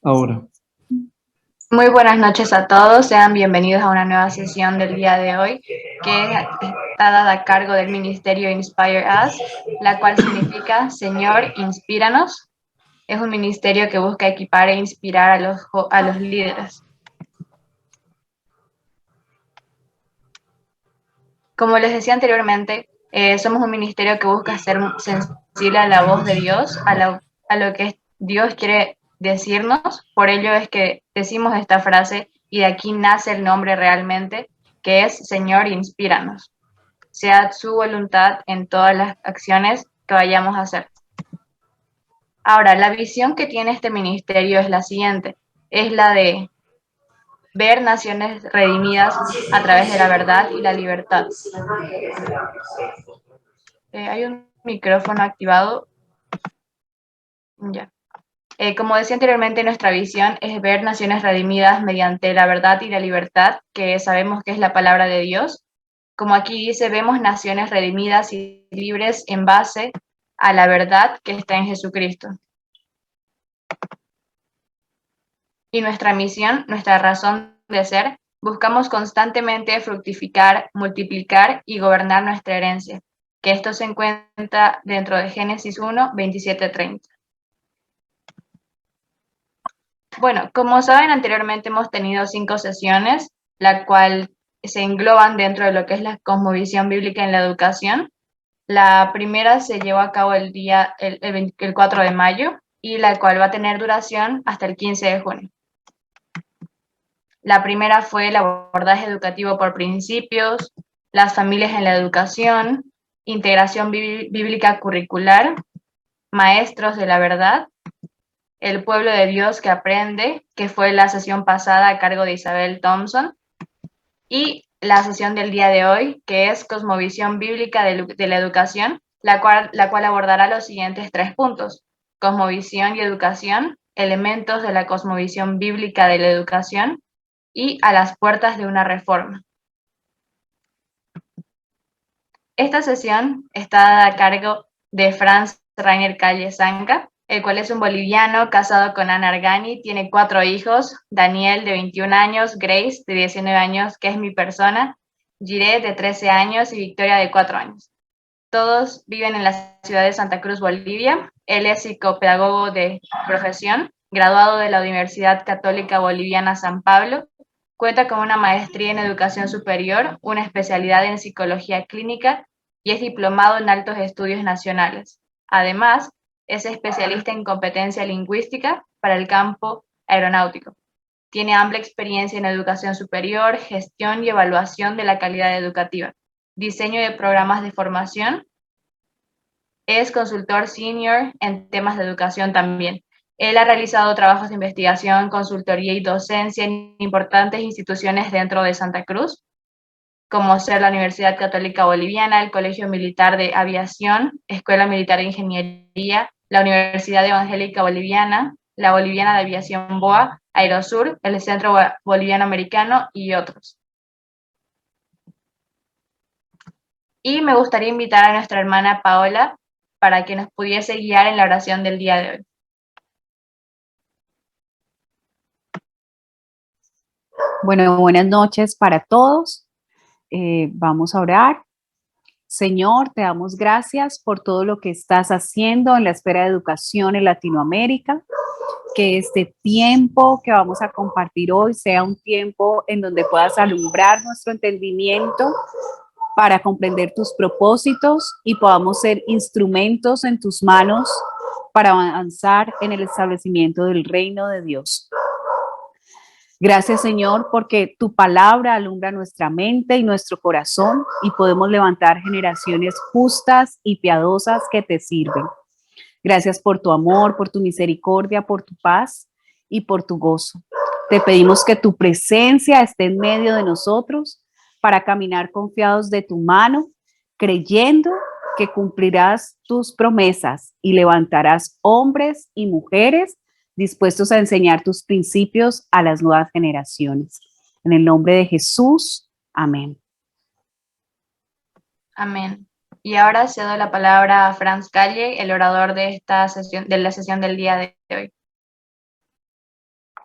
Ahora, Muy buenas noches a todos, sean bienvenidos a una nueva sesión del día de hoy que está dada a cargo del Ministerio Inspire Us, la cual significa Señor, inspíranos. Es un ministerio que busca equipar e inspirar a los líderes. Como les decía anteriormente, somos un ministerio que busca ser sensible a la voz de Dios, a lo que Dios quiere decirnos. Por ello es que decimos esta frase y de aquí nace el nombre realmente, que es Señor, inspíranos. Sea su voluntad en todas las acciones que vayamos a hacer. Ahora, la visión que tiene este ministerio es la siguiente, es la de ver naciones redimidas a través de la verdad y la libertad. Hay un micrófono activado. Ya. Como decía anteriormente, nuestra visión es ver naciones redimidas mediante la verdad y la libertad, que sabemos que es la palabra de Dios. Como aquí dice, vemos naciones redimidas y libres en base a la verdad que está en Jesucristo. Y nuestra misión, nuestra razón de ser, buscamos constantemente fructificar, multiplicar y gobernar nuestra herencia, que esto se encuentra dentro de Génesis 1, 27-30. Bueno, como saben, anteriormente hemos tenido 5 sesiones, la cual se engloban dentro de lo que es la cosmovisión bíblica en la educación. La primera se llevó a cabo el 4 de mayo y la cual va a tener duración hasta el 15 de junio. La primera fue el abordaje educativo por principios, las familias en la educación, integración bíblica curricular, maestros de la verdad, el pueblo de Dios que aprende, que fue la sesión pasada a cargo de Isabel Thompson, y la sesión del día de hoy, que es Cosmovisión Bíblica de la Educación, la cual abordará los siguientes 3 puntos: cosmovisión y educación, elementos de la cosmovisión bíblica de la educación y a las puertas de una reforma. Esta sesión está a cargo de Franz Rainer Calle Zanca, el cual es un boliviano casado con Ana Argani, tiene 4 hijos, Daniel de 21 años, Grace de 19 años, que es mi persona, Jiré de 13 años y Victoria de 4 años. Todos viven en la ciudad de Santa Cruz, Bolivia. Él es psicopedagogo de profesión, graduado de la Universidad Católica Boliviana San Pablo. Cuenta con una maestría en educación superior, una especialidad en psicología clínica y es diplomado en altos estudios nacionales. Además, es especialista en competencia lingüística para el campo aeronáutico. Tiene amplia experiencia en educación superior, gestión y evaluación de la calidad educativa, diseño de programas de formación. Es consultor senior en temas de educación también. Él ha realizado trabajos de investigación, consultoría y docencia en importantes instituciones dentro de Santa Cruz, como ser la Universidad Católica Boliviana, el Colegio Militar de Aviación, Escuela Militar de Ingeniería, la Universidad Evangélica Boliviana, la Boliviana de Aviación BOA, Aerosur, el Centro Boliviano Americano y otros. Y me gustaría invitar a nuestra hermana Paola para que nos pudiese guiar en la oración del día de hoy. Bueno, buenas noches para todos. Vamos a orar. Señor, te damos gracias por todo lo que estás haciendo en la esfera de educación en Latinoamérica. Que este tiempo que vamos a compartir hoy sea un tiempo en donde puedas alumbrar nuestro entendimiento para comprender tus propósitos y podamos ser instrumentos en tus manos para avanzar en el establecimiento del reino de Dios. Gracias, Señor, porque tu palabra alumbra nuestra mente y nuestro corazón y podemos levantar generaciones justas y piadosas que te sirven. Gracias por tu amor, por tu misericordia, por tu paz y por tu gozo. Te pedimos que tu presencia esté en medio de nosotros para caminar confiados de tu mano, creyendo que cumplirás tus promesas y levantarás hombres y mujeres dispuestos a enseñar tus principios a las nuevas generaciones. En el nombre de Jesús, amén. Amén. Y ahora cedo la palabra a Franz Calle, el orador de esta sesión, de la sesión del día de hoy.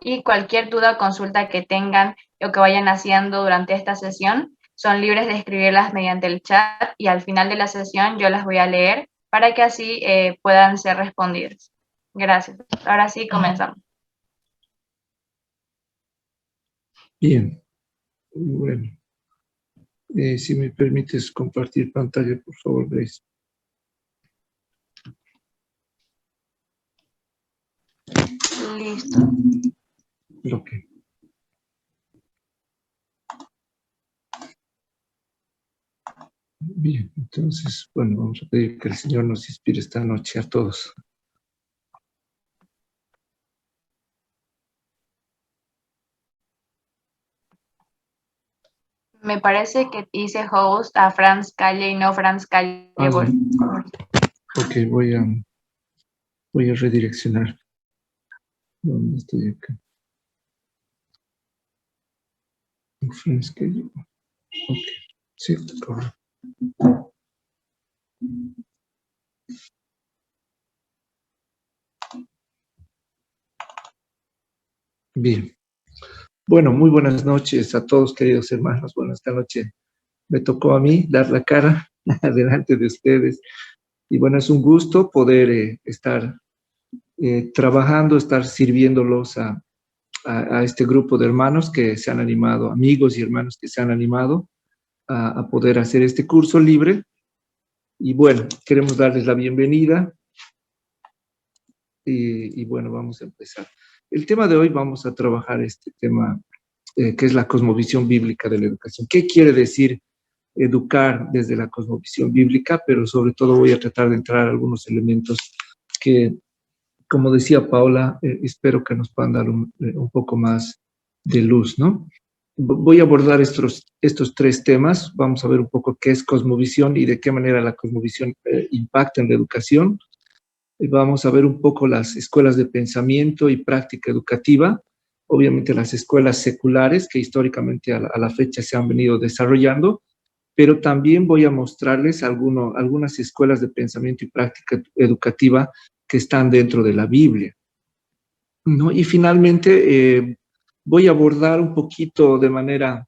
Y cualquier duda o consulta que tengan o que vayan haciendo durante esta sesión, son libres de escribirlas mediante el chat y al final de la sesión yo las voy a leer para que así puedan ser respondidas. Gracias. Ahora sí, comenzamos. Bien, bueno. Si me permites compartir pantalla, por favor, Grace. Listo. Ok. Bien, entonces, bueno, vamos a pedir que el Señor nos inspire esta noche a todos. Me parece que hice host a Franz Calle y no Franz Calle. Ok, voy a redireccionar. ¿Dónde estoy acá? Franz Calle. Ok, sí, correcto. Bien. Bueno, muy buenas noches a todos, queridos hermanos. Bueno, esta noche me tocó a mí dar la cara delante de ustedes. Y bueno, es un gusto poder estar trabajando, estar sirviéndolos a este grupo de hermanos que se han animado, amigos y hermanos que se han animado a poder hacer este curso libre. Y bueno, queremos darles la bienvenida. Y bueno, vamos a empezar. El tema de hoy vamos a trabajar este tema que es la cosmovisión bíblica de la educación. ¿Qué quiere decir educar desde la cosmovisión bíblica? Pero sobre todo voy a tratar de entrar a algunos elementos que, como decía Paula, espero que nos puedan dar un poco más de luz, ¿no? Voy a abordar estos tres temas. Vamos a ver un poco qué es cosmovisión y de qué manera la cosmovisión impacta en la educación. Vamos a ver un poco las escuelas de pensamiento y práctica educativa, obviamente las escuelas seculares que históricamente a la fecha se han venido desarrollando, pero también voy a mostrarles algunas escuelas de pensamiento y práctica educativa que están dentro de la Biblia, ¿no? Y finalmente voy a abordar un poquito de manera,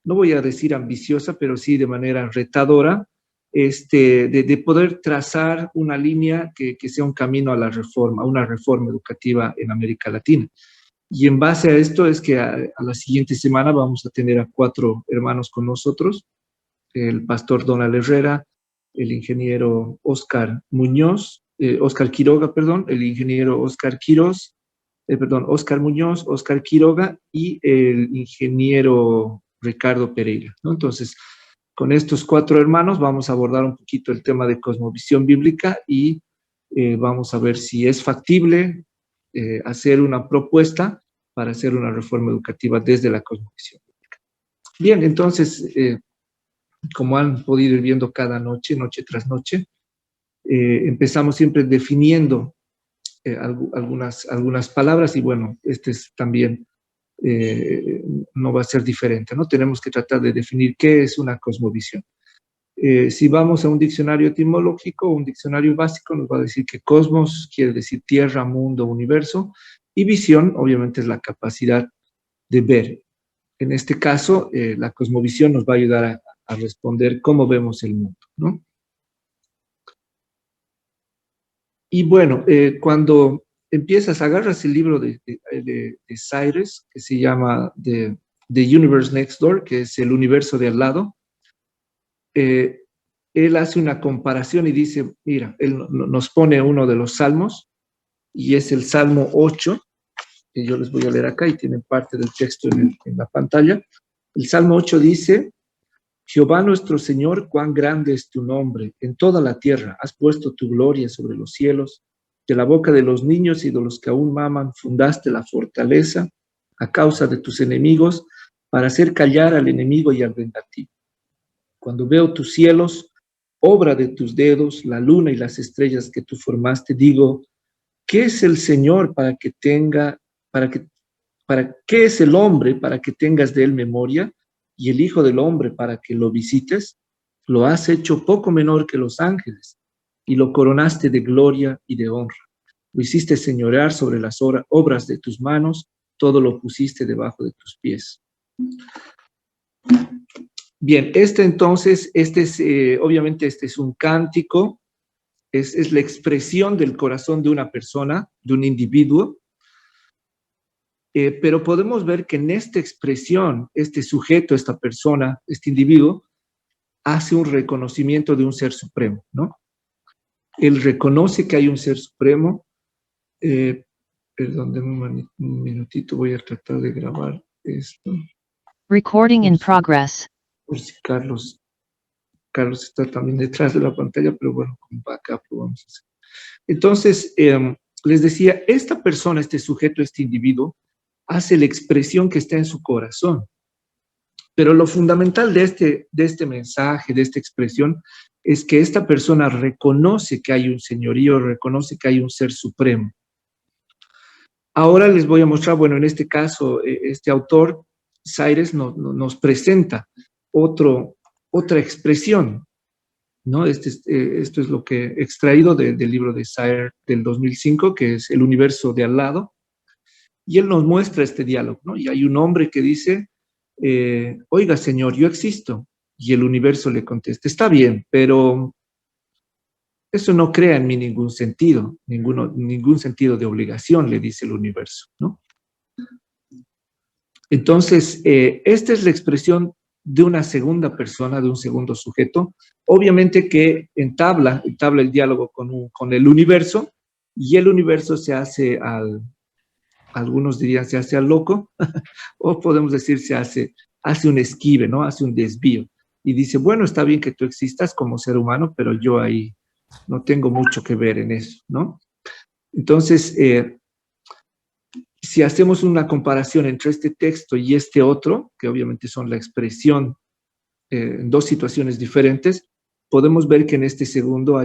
no voy a decir ambiciosa, pero sí de manera retadora, de poder trazar una línea que sea un camino a la reforma, a una reforma educativa en América Latina. Y en base a esto es que a la siguiente semana vamos a tener a 4 hermanos con nosotros, el pastor Donald Herrera, el ingeniero Oscar Muñoz, Oscar Quiroga, perdón, el ingeniero Oscar Quiroz, Oscar Muñoz, Oscar Quiroga y el ingeniero Ricardo Pereira, ¿no? Entonces, con estos 4 hermanos vamos a abordar un poquito el tema de cosmovisión bíblica y vamos a ver si es factible hacer una propuesta para hacer una reforma educativa desde la cosmovisión bíblica. Bien, entonces, como han podido ir viendo cada noche, noche tras noche, empezamos siempre definiendo algunas palabras y bueno, este es también no va a ser diferente, ¿no? Tenemos que tratar de definir qué es una cosmovisión. Si vamos a un diccionario etimológico, un diccionario básico, nos va a decir que cosmos quiere decir tierra, mundo, universo, y visión, obviamente, es la capacidad de ver. En este caso, la cosmovisión nos va a ayudar a responder cómo vemos el mundo, ¿no? Y bueno, cuando empiezas, agarras el libro de Cyrus, que se llama The Universe Next Door, que es el universo de al lado, él hace una comparación y dice, mira, él nos pone uno de los salmos, y es el Salmo 8, que yo les voy a leer acá, y tienen parte del texto en la pantalla. El Salmo 8 dice, Jehová nuestro Señor, cuán grande es tu nombre en toda la tierra, has puesto tu gloria sobre los cielos, de la boca de los niños y de los que aún maman fundaste la fortaleza a causa de tus enemigos, para hacer callar al enemigo y al vengativo. Cuando veo tus cielos, obra de tus dedos, la luna y las estrellas que tú formaste, digo, ¿qué es el Señor qué es el hombre para que tengas de él memoria? Y el Hijo del Hombre para que lo visites. Lo has hecho poco menor que los ángeles y lo coronaste de gloria y de honra. Lo hiciste señorear sobre las obras de tus manos. todo lo pusiste debajo de tus pies. Bien, entonces, obviamente este es un cántico, es la expresión del corazón de una persona, de un individuo, pero podemos ver que en esta expresión, este sujeto, esta persona, este individuo, hace un reconocimiento de un ser supremo, ¿no? Él reconoce que hay un ser supremo. Perdón, un minutito, voy a tratar de grabar esto. Recording in progress. Por si Carlos está también detrás de la pantalla, pero bueno, con backup lo vamos a hacer. Entonces, les decía, esta persona, este sujeto, este individuo, hace la expresión que está en su corazón. Pero lo fundamental de este mensaje, de esta expresión, es que esta persona reconoce que hay un señorío, reconoce que hay un ser supremo. Ahora les voy a mostrar, bueno, en este caso, este autor, Sayres, nos presenta otra expresión, ¿no? Esto es lo que he extraído del libro de Sayres del 2005, que es El universo de al lado, y él nos muestra este diálogo, ¿no? Y hay un hombre que dice, oiga, señor, yo existo. Y el universo le contesta, está bien, pero eso no crea en mí ningún sentido, ningún sentido de obligación, le dice el universo, ¿no? Entonces, esta es la expresión de una segunda persona, de un segundo sujeto, obviamente que entabla el diálogo con el universo, y el universo se hace algunos dirían se hace al loco, o podemos decir se hace un esquive, ¿no? Hace un desvío, y dice, bueno, está bien que tú existas como ser humano, pero yo ahí no tengo mucho que ver en eso, ¿no? Entonces, si hacemos una comparación entre este texto y este otro, que obviamente son la expresión en dos situaciones diferentes, podemos ver que en este segundo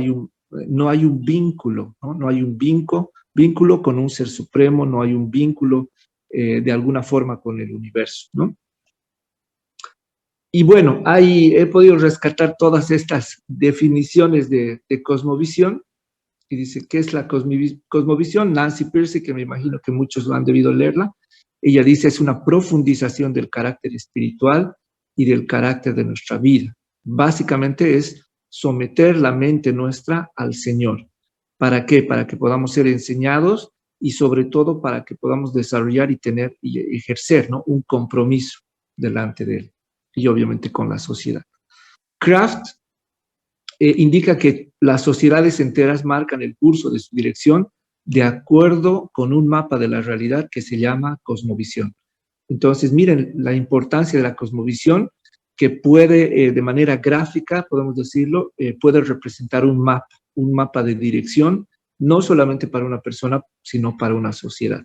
no hay un vínculo, ¿no? No hay un vínculo con un ser supremo, no hay un vínculo de alguna forma con el universo, ¿no? Y bueno, he podido rescatar todas estas definiciones de cosmovisión, y dice, ¿qué es la cosmovisión? Nancy Pearcey, que me imagino que muchos lo han debido leerla, ella dice, es una profundización del carácter espiritual y del carácter de nuestra vida. Básicamente es someter la mente nuestra al Señor. ¿Para qué? Para que podamos ser enseñados y sobre todo para que podamos desarrollar y tener y ejercer, ¿no? Un compromiso delante de Él y obviamente con la sociedad. Kraft indica que las sociedades enteras marcan el curso de su dirección de acuerdo con un mapa de la realidad que se llama cosmovisión. Entonces, miren la importancia de la cosmovisión, que puede, de manera gráfica, podemos decirlo, puede representar un mapa de dirección, no solamente para una persona, sino para una sociedad.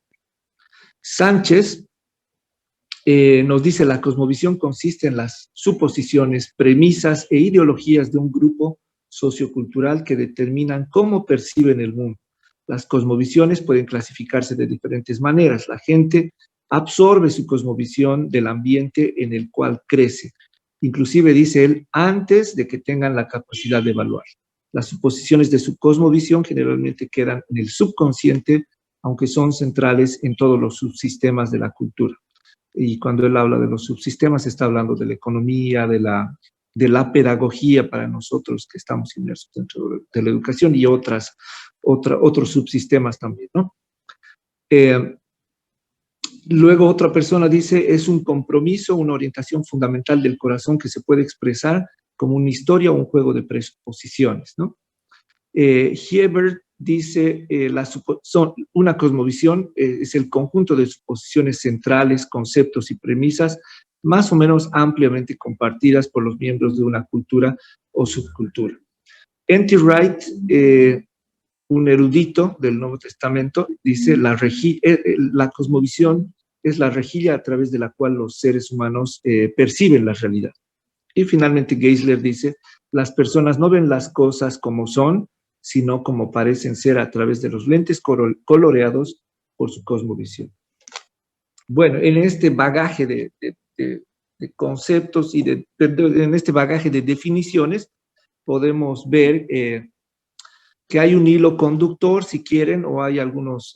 Sánchez nos dice, la cosmovisión consiste en las suposiciones, premisas e ideologías de un grupo sociocultural que determinan cómo perciben el mundo. Las cosmovisiones pueden clasificarse de diferentes maneras. La gente absorbe su cosmovisión del ambiente en el cual crece. Inclusive, dice él, antes de que tengan la capacidad de evaluar. Las suposiciones de su cosmovisión generalmente quedan en el subconsciente, aunque son centrales en todos los subsistemas de la cultura. Y cuando él habla de los subsistemas, está hablando de la economía, de la pedagogía para nosotros que estamos inmersos dentro de la educación y otros subsistemas también, ¿no? Luego otra persona dice, es un compromiso, una orientación fundamental del corazón que se puede expresar como una historia o un juego de presuposiciones, ¿no? Hiebert dice, una cosmovisión es el conjunto de suposiciones centrales, conceptos y premisas más o menos ampliamente compartidas por los miembros de una cultura o subcultura. N.T. Wright, un erudito del Nuevo Testamento, dice, la cosmovisión es la rejilla a través de la cual los seres humanos perciben la realidad. Y finalmente Geisler dice, las personas no ven las cosas como son, sino como parecen ser a través de los lentes coloreados por su cosmovisión. Bueno, en este bagaje de conceptos y en este bagaje de definiciones podemos ver que hay un hilo conductor, si quieren, o hay algunos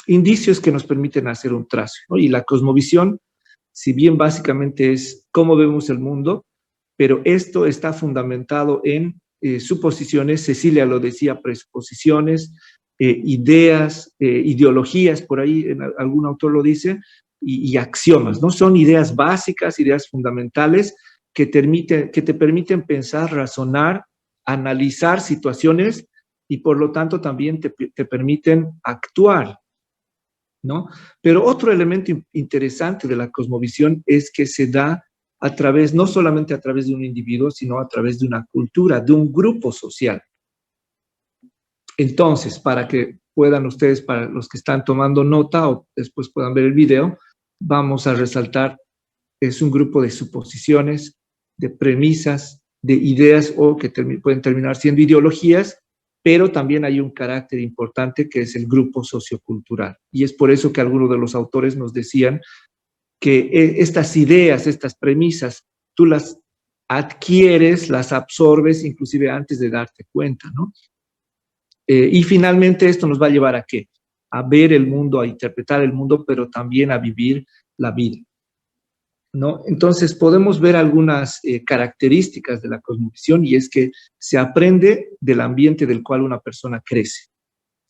indicios que nos permiten hacer un trazo, ¿no? Y la cosmovisión, si bien básicamente es cómo vemos el mundo, pero esto está fundamentado en suposiciones, Cecilia lo decía, presuposiciones, ideas, ideologías, por ahí algún autor lo dice, y axiomas, ¿no? Son ideas básicas, ideas fundamentales que te permiten pensar, razonar, analizar situaciones y por lo tanto también te permiten actuar, ¿no? Pero otro elemento interesante de la cosmovisión es que se da a través, no solamente a través de un individuo, sino a través de una cultura, de un grupo social. Entonces, para que puedan ustedes, para los que están tomando nota o después puedan ver el video, vamos a resaltar, es un grupo de suposiciones, de premisas, de ideas o que pueden terminar siendo ideologías, pero también hay un carácter importante que es el grupo sociocultural. Y es por eso que algunos de los autores nos decían que estas ideas, estas premisas, tú las adquieres, las absorbes inclusive antes de darte cuenta, ¿no? Y finalmente esto nos va a llevar ¿a qué? A ver el mundo, a interpretar el mundo, pero también a vivir la vida, ¿no? Entonces podemos ver algunas características de la cosmovisión y es que se aprende del ambiente del cual una persona crece.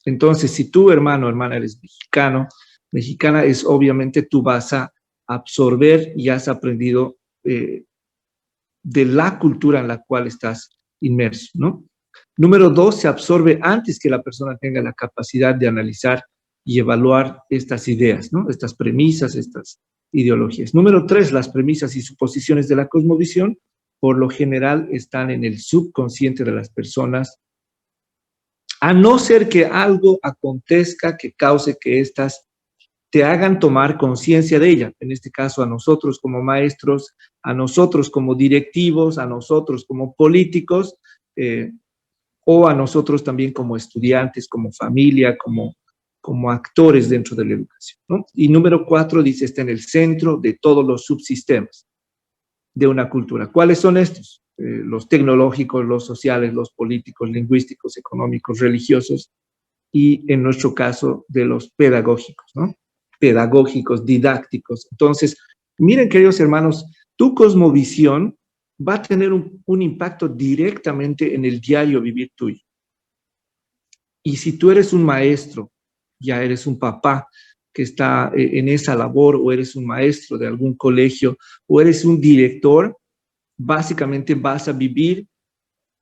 Entonces, si tú, hermano, hermana, eres mexicano, mexicana, es obviamente tú vas a absorber y has aprendido de la cultura en la cual estás inmerso, ¿no? Número 2, se absorbe antes que la persona tenga la capacidad de analizar y evaluar estas ideas, ¿no? Estas premisas, estas ideologías. Número 3, las premisas y suposiciones de la cosmovisión, por lo general, están en el subconsciente de las personas, a no ser que algo acontezca que cause que éstas te hagan tomar conciencia de ella. En este caso, a nosotros como maestros, a nosotros como directivos, a nosotros como políticos, o a nosotros también como estudiantes, como familia, como actores dentro de la educación, ¿no? Y número 4 dice, está en el centro de todos los subsistemas de una cultura. ¿Cuáles son estos? Los tecnológicos, los sociales, los políticos, lingüísticos, económicos, religiosos y en nuestro caso de los pedagógicos, ¿no? Pedagógicos, didácticos. Entonces, miren, queridos hermanos, tu cosmovisión va a tener un impacto directamente en el diario vivir tuyo. Y si tú eres un maestro, ya eres un papá que está en esa labor, o eres un maestro de algún colegio, o eres un director, básicamente vas a vivir,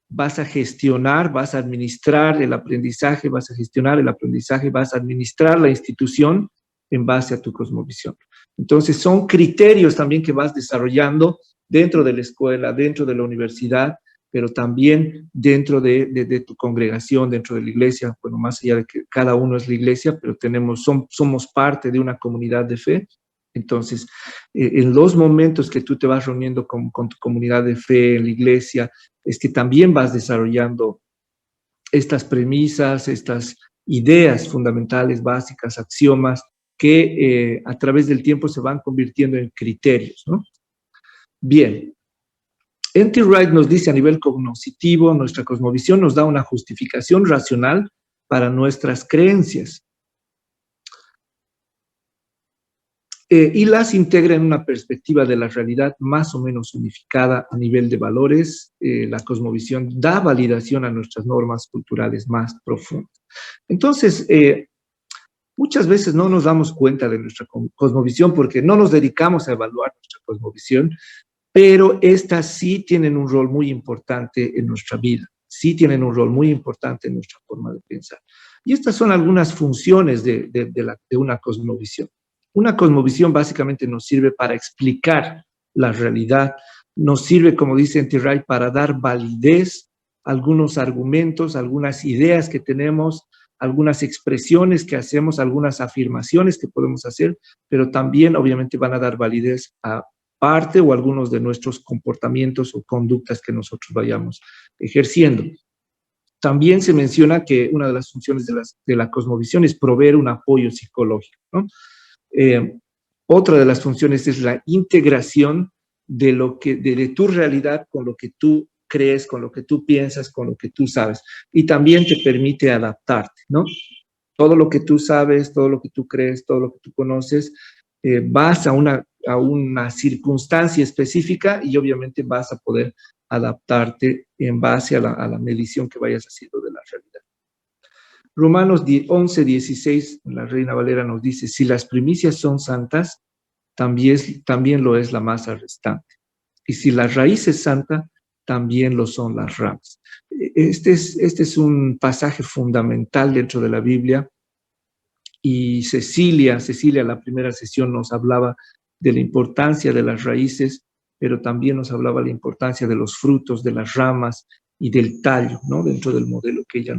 vas a gestionar, vas a administrar el aprendizaje, vas a gestionar el aprendizaje, vas a administrar la institución en base a tu cosmovisión. Entonces, son criterios también que vas desarrollando dentro de la escuela, dentro de la universidad, pero también dentro de tu congregación, dentro de la iglesia. Bueno, más allá de que cada uno es la iglesia, pero somos parte de una comunidad de fe. Entonces, en los momentos que tú te vas reuniendo con tu comunidad de fe en la iglesia, es que también vas desarrollando estas premisas, estas ideas fundamentales, básicas, axiomas, que a través del tiempo se van convirtiendo en criterios, ¿no? Bien, N.T. Wright nos dice a nivel cognitivo, nuestra cosmovisión nos da una justificación racional para nuestras creencias y las integra en una perspectiva de la realidad más o menos unificada a nivel de valores. La cosmovisión da validación a nuestras normas culturales más profundas. Entonces, muchas veces no nos damos cuenta de nuestra cosmovisión porque no nos dedicamos a evaluar nuestra cosmovisión, pero estas sí tienen un rol muy importante en nuestra vida, sí tienen un rol muy importante en nuestra forma de pensar. Y estas son algunas funciones de una cosmovisión. Una cosmovisión básicamente nos sirve para explicar la realidad, nos sirve, como dice N.T. Wright, para dar validez a algunos argumentos, algunas ideas que tenemos, algunas expresiones que hacemos, algunas afirmaciones que podemos hacer, pero también obviamente van a dar validez a parte o algunos de nuestros comportamientos o conductas que nosotros vayamos ejerciendo. También se menciona que una de las funciones de la cosmovisión es proveer un apoyo psicológico, ¿no? Otra de las funciones es la integración de tu realidad con lo que tú crees, con lo que tú piensas, con lo que tú sabes. Y también te permite adaptarte, ¿no? Todo lo que tú sabes, todo lo que tú crees, todo lo que tú conoces, vas a una circunstancia específica y obviamente vas a poder adaptarte en base a la medición que vayas haciendo de la realidad. Romanos 11:16, la Reina Valera nos dice, si las primicias son santas, también lo es la masa restante. Y si la raíz es santa, también lo son las ramas. Este es un pasaje fundamental dentro de la Biblia. Y Cecilia, la primera sesión nos hablaba de la importancia de las raíces, pero también nos hablaba de la importancia de los frutos, de las ramas y del tallo, ¿no? Dentro del modelo que ella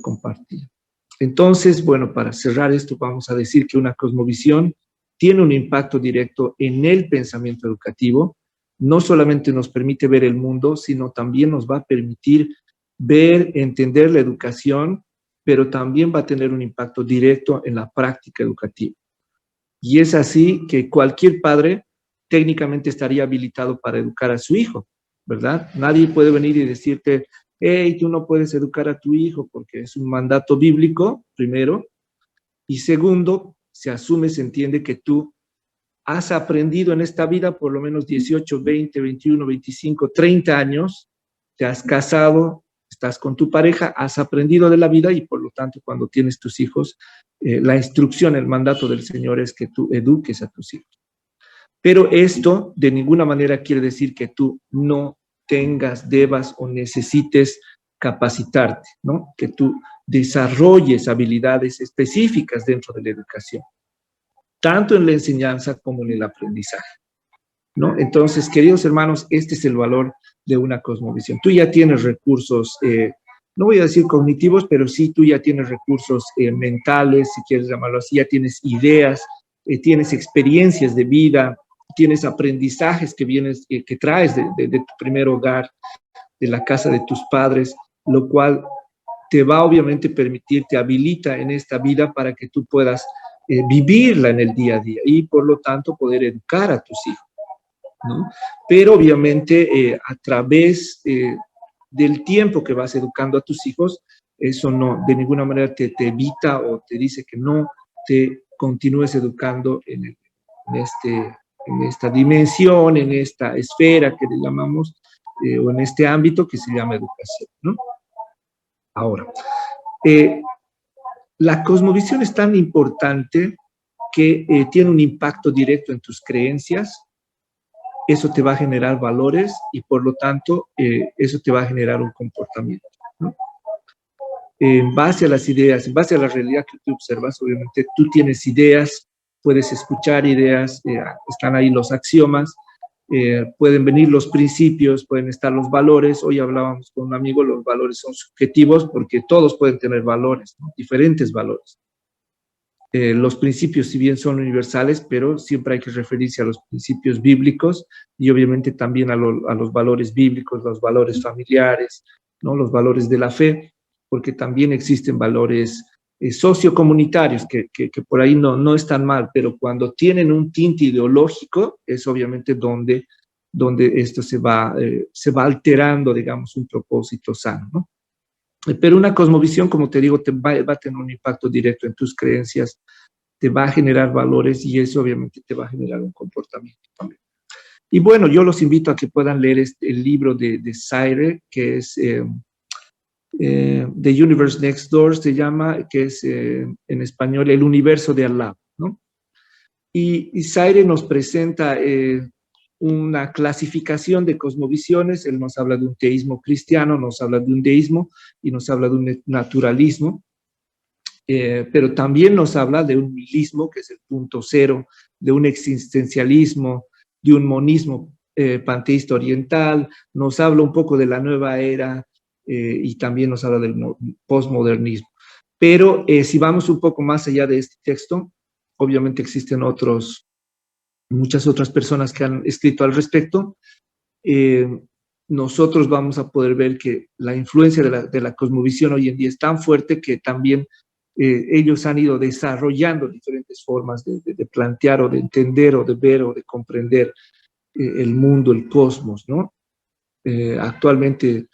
compartía. Entonces, bueno, para cerrar esto, vamos a decir que una cosmovisión tiene un impacto directo en el pensamiento educativo. No solamente nos permite ver el mundo, sino también nos va a permitir ver, entender la educación, pero también va a tener un impacto directo en la práctica educativa. Y es así que cualquier padre técnicamente estaría habilitado para educar a su hijo, ¿verdad? Nadie puede venir y decirte, hey, tú no puedes educar a tu hijo porque es un mandato bíblico, primero, y segundo, se asume, se entiende que tú has aprendido en esta vida por lo menos 18, 20, 21, 25, 30 años, te has casado, estás con tu pareja, has aprendido de la vida y por lo tanto cuando tienes tus hijos, la instrucción, el mandato del Señor es que tú eduques a tus hijos. Pero esto de ninguna manera quiere decir que tú no tengas, debas o necesites capacitarte, ¿no? Que tú desarrolles habilidades específicas dentro de la educación, tanto en la enseñanza como en el aprendizaje, ¿no? Entonces, queridos hermanos, este es el valor de una cosmovisión. Tú ya tienes recursos, no voy a decir cognitivos, pero sí tú ya tienes recursos mentales, si quieres llamarlo así, ya tienes ideas, tienes experiencias de vida, tienes aprendizajes que traes de tu primer hogar, de la casa de tus padres, lo cual te va obviamente permitir, te habilita en esta vida para que tú puedas vivirla en el día a día y por lo tanto poder educar a tus hijos, ¿no? Pero obviamente a través del tiempo que vas educando a tus hijos, eso no, de ninguna manera te evita o te dice que no te continúes educando en esta dimensión, en esta esfera que le llamamos, o en este ámbito que se llama educación, ¿no? Ahora, la cosmovisión es tan importante que tiene un impacto directo en tus creencias. Eso te va a generar valores y por lo tanto eso te va a generar un comportamiento, ¿no? En base a las ideas, en base a la realidad que tú observas, obviamente tú tienes ideas, puedes escuchar ideas, están ahí los axiomas, pueden venir los principios, pueden estar los valores. Hoy hablábamos con un amigo, los valores son subjetivos porque todos pueden tener valores, ¿no? Diferentes valores. Los principios, si bien son universales, pero siempre hay que referirse a los principios bíblicos y obviamente también a los valores bíblicos, los valores familiares, ¿no? Los valores de la fe, porque también existen valores sociocomunitarios que por ahí no están mal, pero cuando tienen un tinte ideológico es obviamente donde esto se va alterando, digamos, un propósito sano, ¿no? Pero una cosmovisión, como te digo, va a tener un impacto directo en tus creencias, te va a generar valores y eso obviamente te va a generar un comportamiento también. Y bueno, yo los invito a que puedan leer el libro de Zaire, que es The Universe Next Door, se llama, que es en español El Universo de al lado, ¿no? Y Zaire nos presenta una clasificación de cosmovisiones. Él nos habla de un teísmo cristiano, nos habla de un deísmo y nos habla de un naturalismo, pero también nos habla de un nihilismo, que es el punto cero, de un existencialismo, de un monismo panteísta oriental, nos habla un poco de la nueva era y también nos habla del postmodernismo. Pero si vamos un poco más allá de este texto, obviamente existen muchas otras personas que han escrito al respecto. Nosotros vamos a poder ver que la influencia de la cosmovisión hoy en día es tan fuerte que también ellos han ido desarrollando diferentes formas de plantear o de entender o de ver o de comprender el mundo, el cosmos, ¿no? Actualmente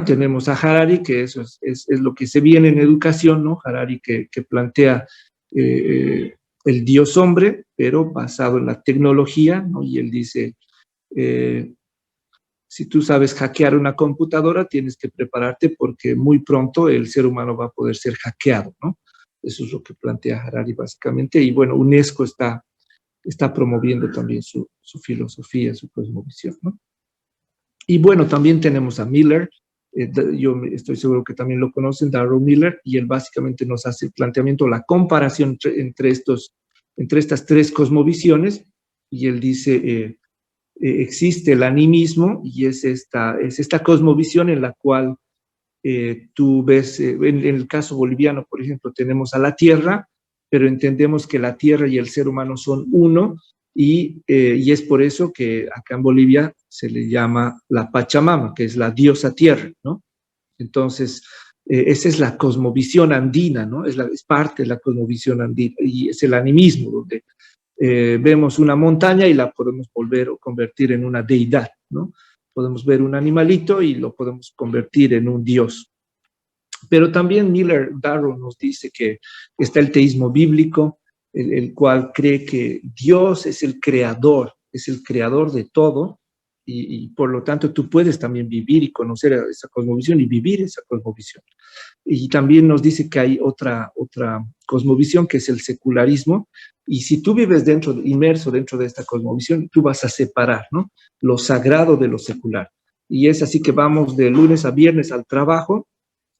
tenemos a Harari, que eso es lo que se viene en educación, ¿no? Harari que plantea el Dios hombre, pero basado en la tecnología, ¿no? Y él dice, si tú sabes hackear una computadora, tienes que prepararte porque muy pronto el ser humano va a poder ser hackeado, ¿no? Eso es lo que plantea Harari básicamente. Y bueno, UNESCO está promoviendo también su filosofía, su cosmovisión, ¿no? Y bueno, también tenemos a Miller, yo estoy seguro que también lo conocen, Darrow Miller, y él básicamente nos hace el planteamiento, la comparación entre estas tres cosmovisiones, y él dice, existe el animismo, y es esta cosmovisión en la cual tú ves, en el caso boliviano, por ejemplo, tenemos a la tierra, pero entendemos que la tierra y el ser humano son uno, y es por eso que acá en Bolivia se le llama la Pachamama, que es la diosa tierra, ¿no? Entonces, esa es la cosmovisión andina, ¿no? Es parte de la cosmovisión andina, y es el animismo, donde vemos una montaña y la podemos volver o convertir en una deidad, ¿no? Podemos ver un animalito y lo podemos convertir en un dios. Pero también Darrow nos dice que está el teísmo bíblico, el cual cree que Dios es el creador de todo, y por lo tanto tú puedes también vivir y conocer esa cosmovisión y vivir esa cosmovisión. Y también nos dice que hay otra cosmovisión que es el secularismo, y si tú vives inmerso dentro de esta cosmovisión, tú vas a separar, ¿no?, lo sagrado de lo secular. Y es así que vamos de lunes a viernes al trabajo,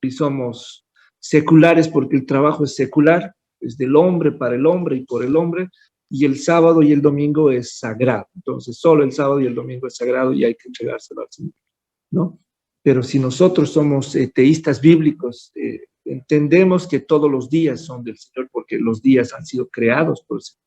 y somos seculares porque el trabajo es secular, es del hombre para el hombre y por el hombre, y el sábado y el domingo es sagrado. Entonces, solo el sábado y el domingo es sagrado y hay que entregárselo al Señor, ¿no? Pero si nosotros somos teístas bíblicos, entendemos que todos los días son del Señor porque los días han sido creados por el Señor.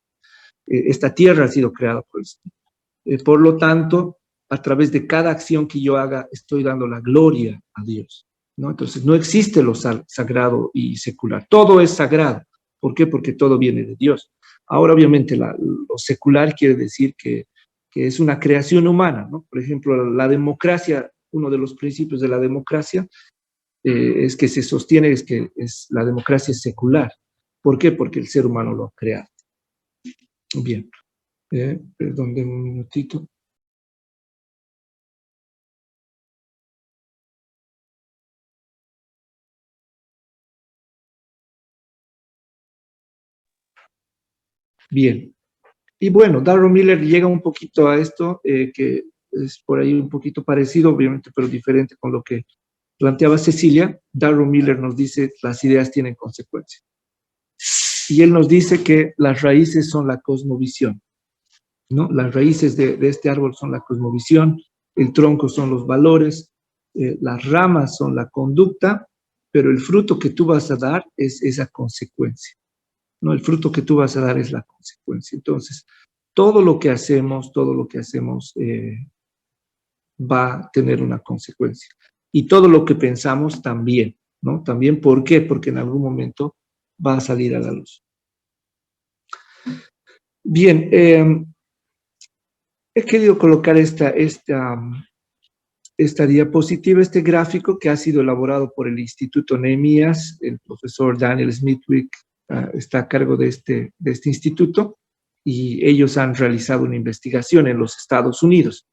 Esta tierra ha sido creada por el Señor. Por lo tanto, a través de cada acción que yo haga, estoy dando la gloria a Dios, ¿no? Entonces, no existe lo sagrado y secular. Todo es sagrado. ¿Por qué? Porque todo viene de Dios. Ahora, obviamente, lo secular quiere decir que es una creación humana, ¿no? Por ejemplo, la democracia, uno de los principios de la democracia es que se sostiene que la democracia es secular. ¿Por qué? Porque el ser humano lo ha creado. Bien. Perdón, denme un minutito. Bien. Y bueno, Darrow Miller llega un poquito a esto, que es por ahí un poquito parecido, obviamente, pero diferente con lo que planteaba Cecilia. Darrow Miller nos dice, las ideas tienen consecuencias. Y él nos dice que las raíces son la cosmovisión, ¿no? Las raíces de este árbol son la cosmovisión, el tronco son los valores, las ramas son la conducta, pero el fruto que tú vas a dar es esa consecuencia, ¿no? El fruto que tú vas a dar es la consecuencia. Entonces, todo lo que hacemos va a tener una consecuencia. Y todo lo que pensamos también, ¿no? También, ¿por qué? Porque en algún momento va a salir a la luz. Bien, he querido colocar esta diapositiva, este gráfico que ha sido elaborado por el Instituto Nehemías. El profesor Daniel Smithwick está a cargo de este instituto, y ellos han realizado una investigación en los Estados Unidos.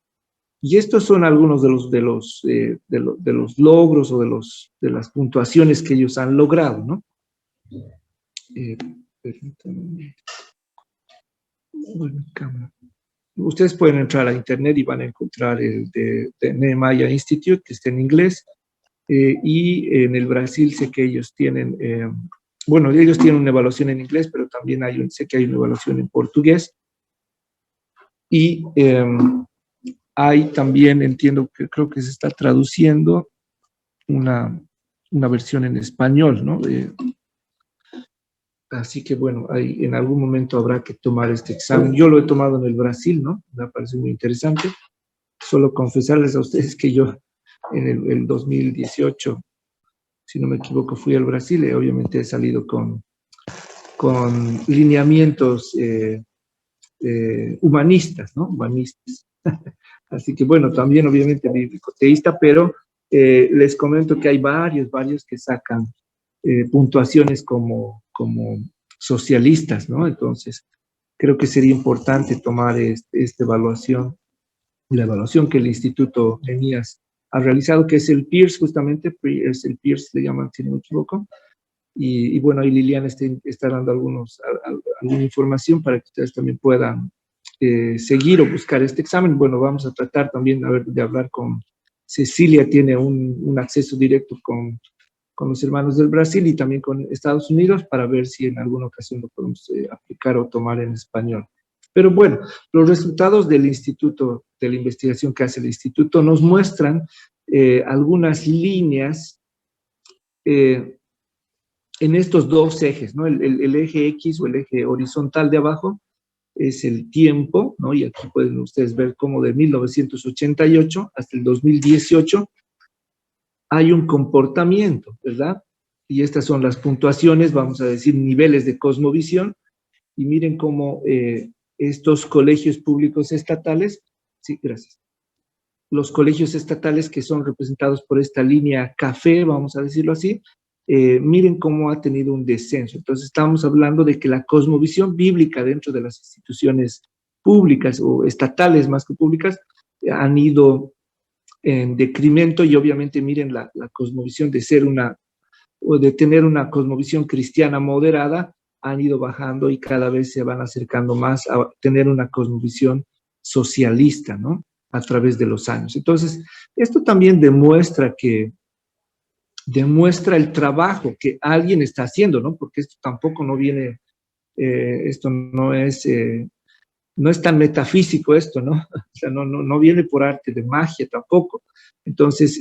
Y estos son algunos de los logros o de las puntuaciones que ellos han logrado, ¿no? Permítanme. Bueno, cámara. Ustedes pueden entrar a internet y van a encontrar el de Nehemiah Institute, que está en inglés, y en el Brasil sé que ellos tienen, ellos tienen una evaluación en inglés, pero también sé que hay una evaluación en portugués, y hay también, creo que se está traduciendo una versión en español, ¿no? Así que bueno, en algún momento habrá que tomar este examen. Yo lo he tomado en el Brasil, ¿no? Me parece muy interesante. Solo confesarles a ustedes que yo en el 2018, si no me equivoco, fui al Brasil, y obviamente he salido con lineamientos humanistas, ¿no? Humanistas. Así que bueno, también obviamente bíblico teísta, pero Les comento que hay varios que sacan puntuaciones como socialistas, ¿no? Entonces, creo que sería importante tomar esta evaluación, la evaluación que el Instituto ENIAS ha realizado, que es el PIRS, justamente, es el PIRS, le llaman, si no me equivoco. Y bueno, ahí Liliana está dando alguna información para que ustedes también puedan seguir o buscar este examen. Bueno, vamos a tratar también de hablar con Cecilia, tiene un acceso directo con los hermanos del Brasil y también con Estados Unidos para ver si en alguna ocasión lo podemos aplicar o tomar en español. Pero bueno, los resultados del instituto, de la investigación que hace el instituto, nos muestran algunas líneas en estos dos ejes, ¿no? El eje X o el eje horizontal de abajo es el tiempo, ¿no? Y aquí pueden ustedes ver cómo de 1988 hasta el 2018 hay un comportamiento, ¿verdad? Y estas son las puntuaciones, vamos a decir, niveles de cosmovisión, y miren cómo estos colegios públicos estatales, sí, gracias, los colegios estatales que son representados por esta línea café, vamos a decirlo así, miren cómo ha tenido un descenso. Entonces estamos hablando de que la cosmovisión bíblica dentro de las instituciones públicas o estatales más que públicas han ido en decremento, y obviamente miren la cosmovisión de ser o de tener una cosmovisión cristiana moderada, han ido bajando y cada vez se van acercando más a tener una cosmovisión socialista, ¿no? A través de los años. Entonces, esto también demuestra el trabajo que alguien está haciendo, ¿no? Porque esto tampoco no viene, esto no es tan metafísico esto, ¿no? O sea, no viene por arte de magia tampoco. Entonces,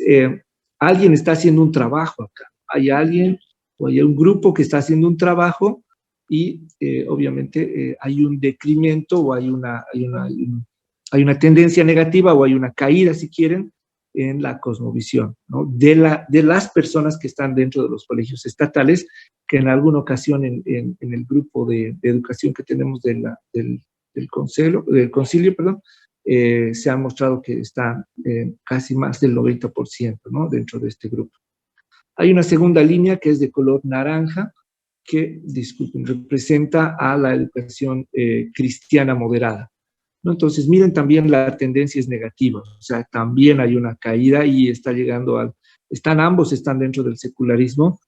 alguien está haciendo un trabajo acá. Hay alguien o hay un grupo que está haciendo un trabajo y obviamente hay un decremento o hay una tendencia negativa o hay una caída, si quieren, en la cosmovisión, ¿no? De las personas que están dentro de los colegios estatales, que en alguna ocasión en el grupo de educación que tenemos del concilio, se ha mostrado que están casi más del 90%, ¿no? Dentro de este grupo. Hay una segunda línea que es de color naranja, que, disculpen, representa a la educación cristiana moderada, ¿no? Entonces, miren, también la tendencia es negativa, o sea, también hay una caída y está llegando ambos están dentro del secularismo,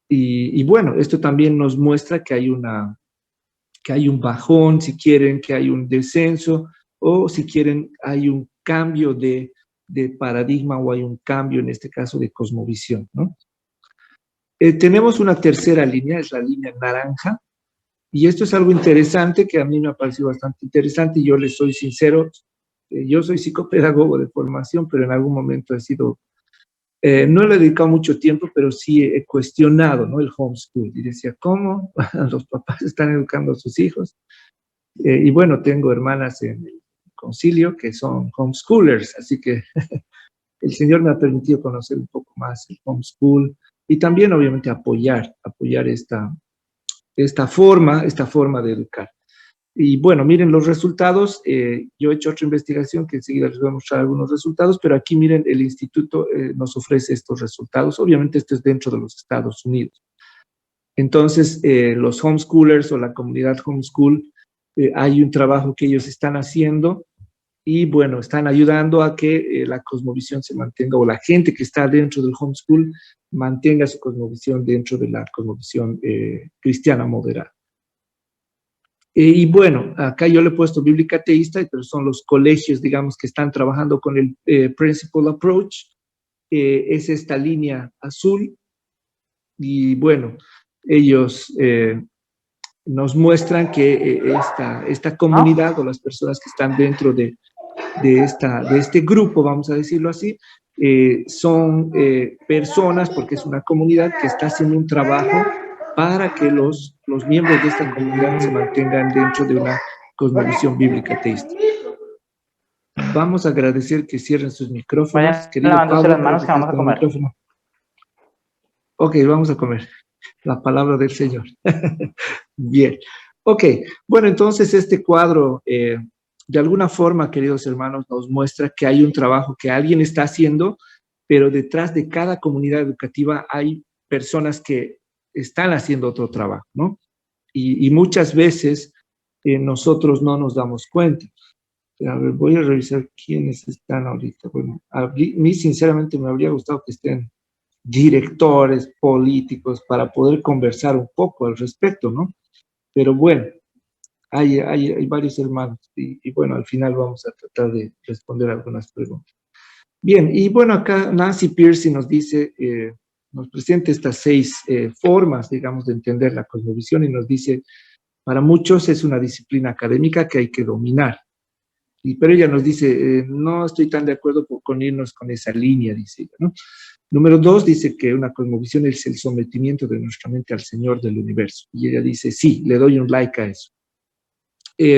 y bueno, esto también nos muestra que hay un bajón, si quieren, que hay un descenso, o si quieren, hay un cambio de paradigma, o hay un cambio, en este caso, de cosmovisión, ¿no? Tenemos una tercera línea, es la línea naranja, y esto es algo interesante que a mí me ha parecido bastante interesante, y yo les soy sincero, yo soy psicopedagogo de formación, pero en algún momento he sido, no le he dedicado mucho tiempo, pero sí he cuestionado, ¿no? El homeschool, y decía, ¿cómo los papás están educando a sus hijos? Y bueno, tengo hermanas en el concilio que son homeschoolers, así que el Señor me ha permitido conocer un poco más el homeschool y también, obviamente, apoyar esta forma de educar. Y bueno, miren los resultados. Yo he hecho otra investigación que enseguida les voy a mostrar algunos resultados, pero aquí miren, el instituto nos ofrece estos resultados. Obviamente esto es dentro de los Estados Unidos. Entonces, los homeschoolers o la comunidad homeschool, hay un trabajo que ellos están haciendo y bueno, están ayudando a que la cosmovisión se mantenga, o la gente que está dentro del homeschool mantenga su cosmovisión dentro de la cosmovisión cristiana moderada. Y bueno, acá yo le he puesto bíblica ateísta, pero son los colegios, digamos, que están trabajando con el Principal Approach. Es esta línea azul. Y bueno, ellos nos muestran que esta comunidad o las personas que están dentro de este grupo, vamos a decirlo así, son personas, porque es una comunidad que está haciendo un trabajo para que los miembros de esta comunidad se mantengan dentro de una cosmovisión bíblica ateísta. Vamos a agradecer que cierren sus micrófonos. Vayan Querido lavándose Pablo, las manos que vamos a comer. Ok, vamos a comer. La palabra del Señor. Bien. Ok, bueno, entonces este cuadro, de alguna forma, queridos hermanos, nos muestra que hay un trabajo que alguien está haciendo, pero detrás de cada comunidad educativa hay personas que están haciendo otro trabajo, ¿no? Y muchas veces nosotros no nos damos cuenta. A ver, voy a revisar quiénes están ahorita. Bueno, a mí sinceramente me habría gustado que estén directores, políticos, para poder conversar un poco al respecto, ¿no? Pero bueno, hay varios hermanos y bueno, al final vamos a tratar de responder algunas preguntas. Bien, y bueno, acá Nancy Pearcey nos dice, nos presenta estas 6 formas, digamos, de entender la cosmovisión y nos dice, para muchos es una disciplina académica que hay que dominar. Pero ella nos dice, no estoy tan de acuerdo con irnos con esa línea, dice ella, ¿no? Número 2 dice que una cosmovisión es el sometimiento de nuestra mente al Señor del universo. Y ella dice, sí, le doy un like a eso.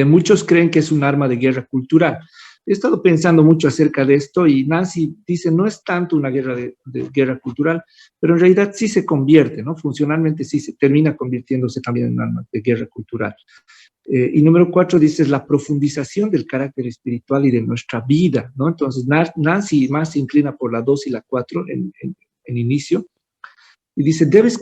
Muchos creen que es un arma de guerra cultural. He estado pensando mucho acerca de esto y Nancy dice, no es tanto una guerra de guerra cultural, pero en realidad sí se convierte, ¿no? Funcionalmente sí se termina convirtiéndose también en un arma de guerra cultural. Y número 4 dice, es la profundización del carácter espiritual y de nuestra vida, ¿no? Entonces Nancy más se inclina por la 2 y la 4 en inicio. Y dice, debes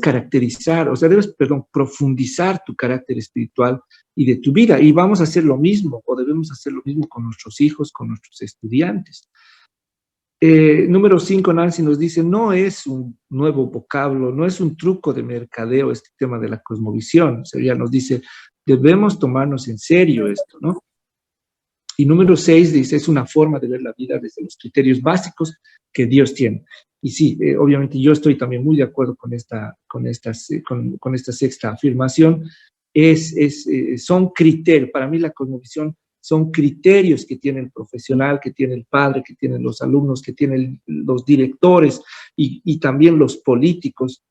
profundizar tu carácter espiritual y de tu vida. Y vamos a hacer lo mismo, o debemos hacer lo mismo con nuestros hijos, con nuestros estudiantes. Número 5, Nancy nos dice, no es un nuevo vocablo, no es un truco de mercadeo este tema de la cosmovisión. O sea, ella nos dice, debemos tomarnos en serio esto, ¿no? Y número 6 dice, es una forma de ver la vida desde los criterios básicos que Dios tiene. Y sí, obviamente yo estoy también muy de acuerdo con esta sexta afirmación. Son criterios, para mí la cosmovisión son criterios que tiene el profesional, que tiene el padre, que tienen los alumnos, que tienen los directores y también los políticos.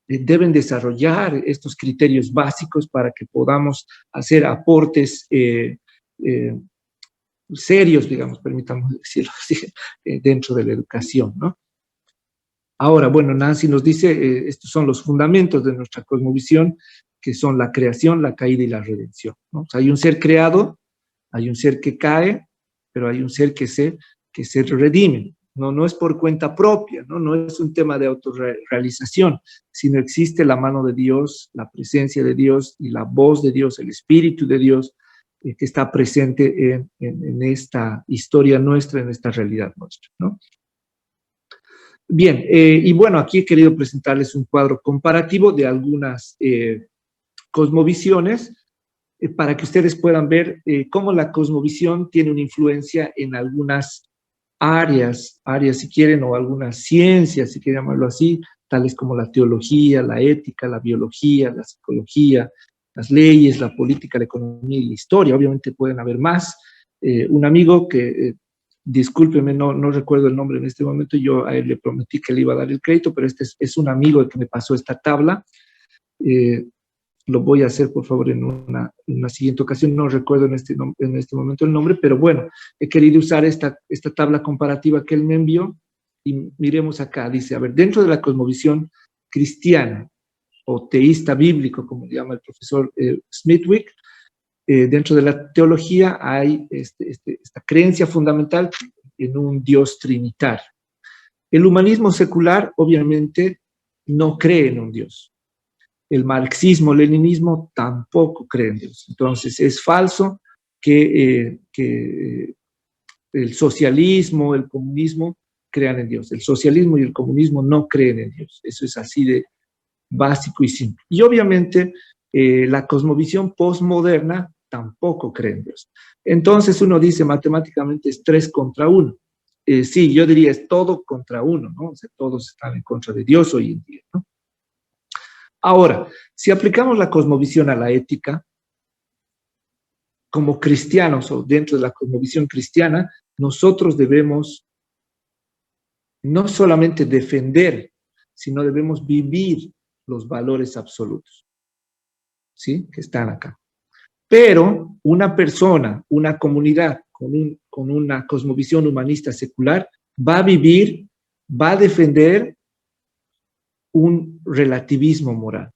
Deben desarrollar estos criterios básicos para que podamos hacer aportes serios, digamos, permitamos decirlo así, dentro de la educación, ¿no? Ahora, bueno, Nancy nos dice, estos son los fundamentos de nuestra cosmovisión, que son la creación, la caída y la redención, ¿no? O sea, hay un ser creado, hay un ser que cae, pero hay un ser que se redime. No es por cuenta propia, no es un tema de autorrealización, sino existe la mano de Dios, la presencia de Dios y la voz de Dios, el Espíritu de Dios, que está presente en esta historia nuestra, en esta realidad nuestra, ¿no? Bien, y bueno, aquí he querido presentarles un cuadro comparativo de algunas cosmovisiones para que ustedes puedan ver cómo la cosmovisión tiene una influencia en algunas áreas si quieren, o algunas ciencias, si quieren llamarlo así, tales como la teología, la ética, la biología, la psicología, las leyes, la política, la economía y la historia. Obviamente pueden haber más. Un amigo que, discúlpeme, no recuerdo el nombre en este momento, yo a él le prometí que le iba a dar el crédito, pero este es un amigo el que me pasó esta tabla. Lo voy a hacer, por favor, en una siguiente ocasión. No recuerdo en este momento el nombre, pero bueno, he querido usar esta tabla comparativa que él me envió y miremos acá. Dice, a ver, dentro de la cosmovisión cristiana o teísta bíblico, como le llama el profesor Smithwick, dentro de la teología hay esta creencia fundamental en un Dios trinitario. El humanismo secular, obviamente, no cree en un Dios. El marxismo, leninismo tampoco cree en Dios. Entonces, es falso que el socialismo, el comunismo crean en Dios. El socialismo y el comunismo no creen en Dios. Eso es así de básico y simple. Y obviamente, la cosmovisión postmoderna tampoco cree en Dios. Entonces, uno dice matemáticamente es 3 contra 1. Sí, yo diría es todo contra 1, ¿no? O sea, todos están en contra de Dios hoy en día, ¿no? Ahora, si aplicamos la cosmovisión a la ética, como cristianos o dentro de la cosmovisión cristiana, nosotros debemos no solamente defender, sino debemos vivir los valores absolutos, ¿sí? Que están acá. Pero una persona, una comunidad con una cosmovisión humanista secular va a vivir, va a defender un relativismo moral.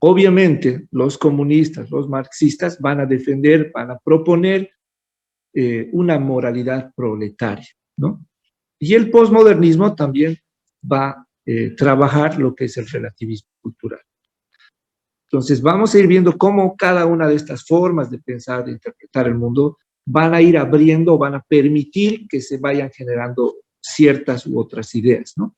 Obviamente, los comunistas, los marxistas van a defender, van a proponer una moralidad proletaria, ¿no? Y el posmodernismo también va a trabajar lo que es el relativismo cultural. Entonces vamos a ir viendo cómo cada una de estas formas de pensar, de interpretar el mundo, van a ir abriendo, van a permitir que se vayan generando ciertas u otras ideas, ¿no?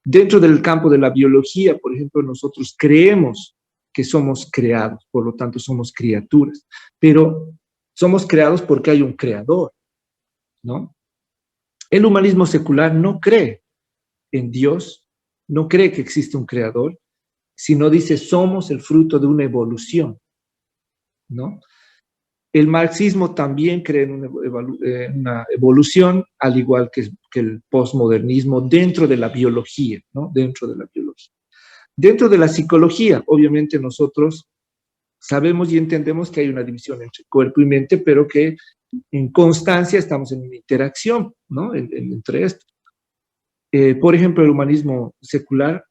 Dentro del campo de la biología, por ejemplo, nosotros creemos que somos creados, por lo tanto somos criaturas, pero somos creados porque hay un creador, ¿no? El humanismo secular no cree en Dios, no cree que existe un creador, sino dice somos el fruto de una evolución, ¿no? El marxismo también cree en una evolución, al igual que el posmodernismo, dentro de la biología, ¿no? Dentro de la biología. Dentro de la psicología, obviamente nosotros sabemos y entendemos que hay una división entre cuerpo y mente, pero que en constancia estamos en una interacción, ¿no? Entre estos. Por ejemplo, el humanismo secular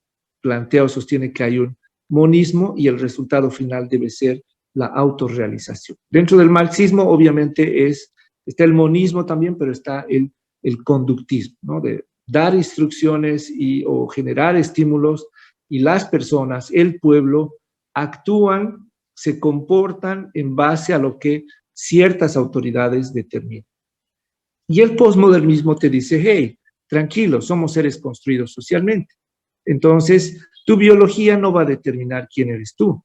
plantea o sostiene que hay un monismo y el resultado final debe ser la autorrealización. Dentro del marxismo, obviamente, está el monismo también, pero está el conductismo, ¿no? De dar instrucciones o generar estímulos, y las personas, el pueblo, actúan, se comportan en base a lo que ciertas autoridades determinan. Y el posmodernismo te dice, hey, tranquilo, somos seres construidos socialmente. Entonces, tu biología no va a determinar quién eres tú,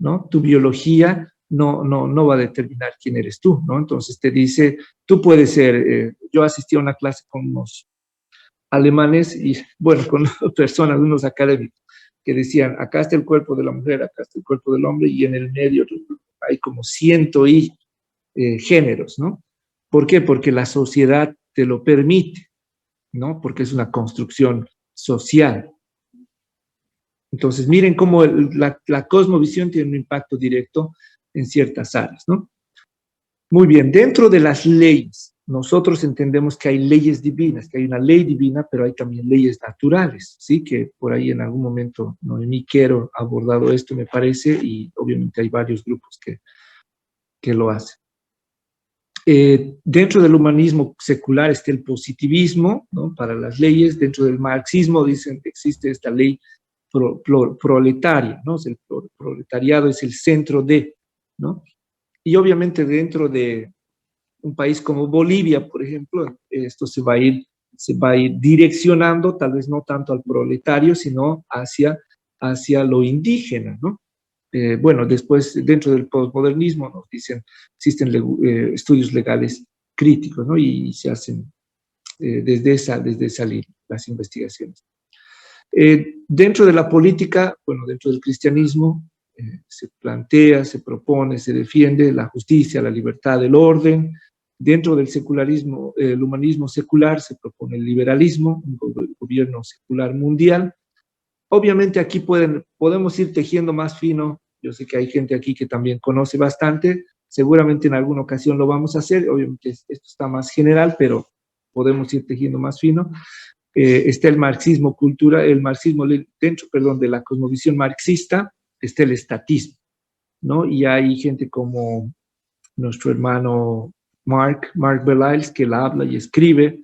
¿no? Tu biología no va a determinar quién eres tú, ¿no? Entonces te dice, tú puedes ser, yo asistí a una clase con unos alemanes y, bueno, con personas, unos académicos, que decían, acá está el cuerpo de la mujer, acá está el cuerpo del hombre, y en el medio hay como 100 géneros, ¿no? ¿Por qué? Porque la sociedad te lo permite, ¿no? Porque es una construcción social. Entonces, miren cómo la cosmovisión tiene un impacto directo en ciertas áreas, ¿no? Muy bien, dentro de las leyes, nosotros entendemos que hay leyes divinas, que hay una ley divina, pero hay también leyes naturales, ¿sí? Que por ahí en algún momento Noemí Quero ha abordado esto, me parece, y obviamente hay varios grupos que lo hacen. Dentro del humanismo secular está el positivismo, ¿no? Para las leyes. Dentro del marxismo dicen que existe esta ley proletaria, ¿no? El proletariado es el centro de, ¿no? Y obviamente dentro de un país como Bolivia, por ejemplo, esto se va a ir direccionando, tal vez no tanto al proletario, sino hacia lo indígena, ¿no? Bueno, después, dentro del posmodernismo, nos dicen, existen estudios legales críticos, ¿no? Y se hacen desde esa línea las investigaciones. Dentro de la política, bueno, dentro del cristianismo, se plantea, se propone, se defiende la justicia, la libertad, el orden. Dentro del secularismo, el humanismo secular, se propone el liberalismo, un gobierno secular mundial. Obviamente aquí podemos ir tejiendo más fino. Yo sé que hay gente aquí que también conoce bastante. Seguramente en alguna ocasión lo vamos a hacer. Obviamente esto está más general, pero podemos ir tejiendo más fino. Está el marxismo dentro, de la cosmovisión marxista, está el estatismo, ¿no? Y hay gente como nuestro hermano Mark Beliles, que la habla y escribe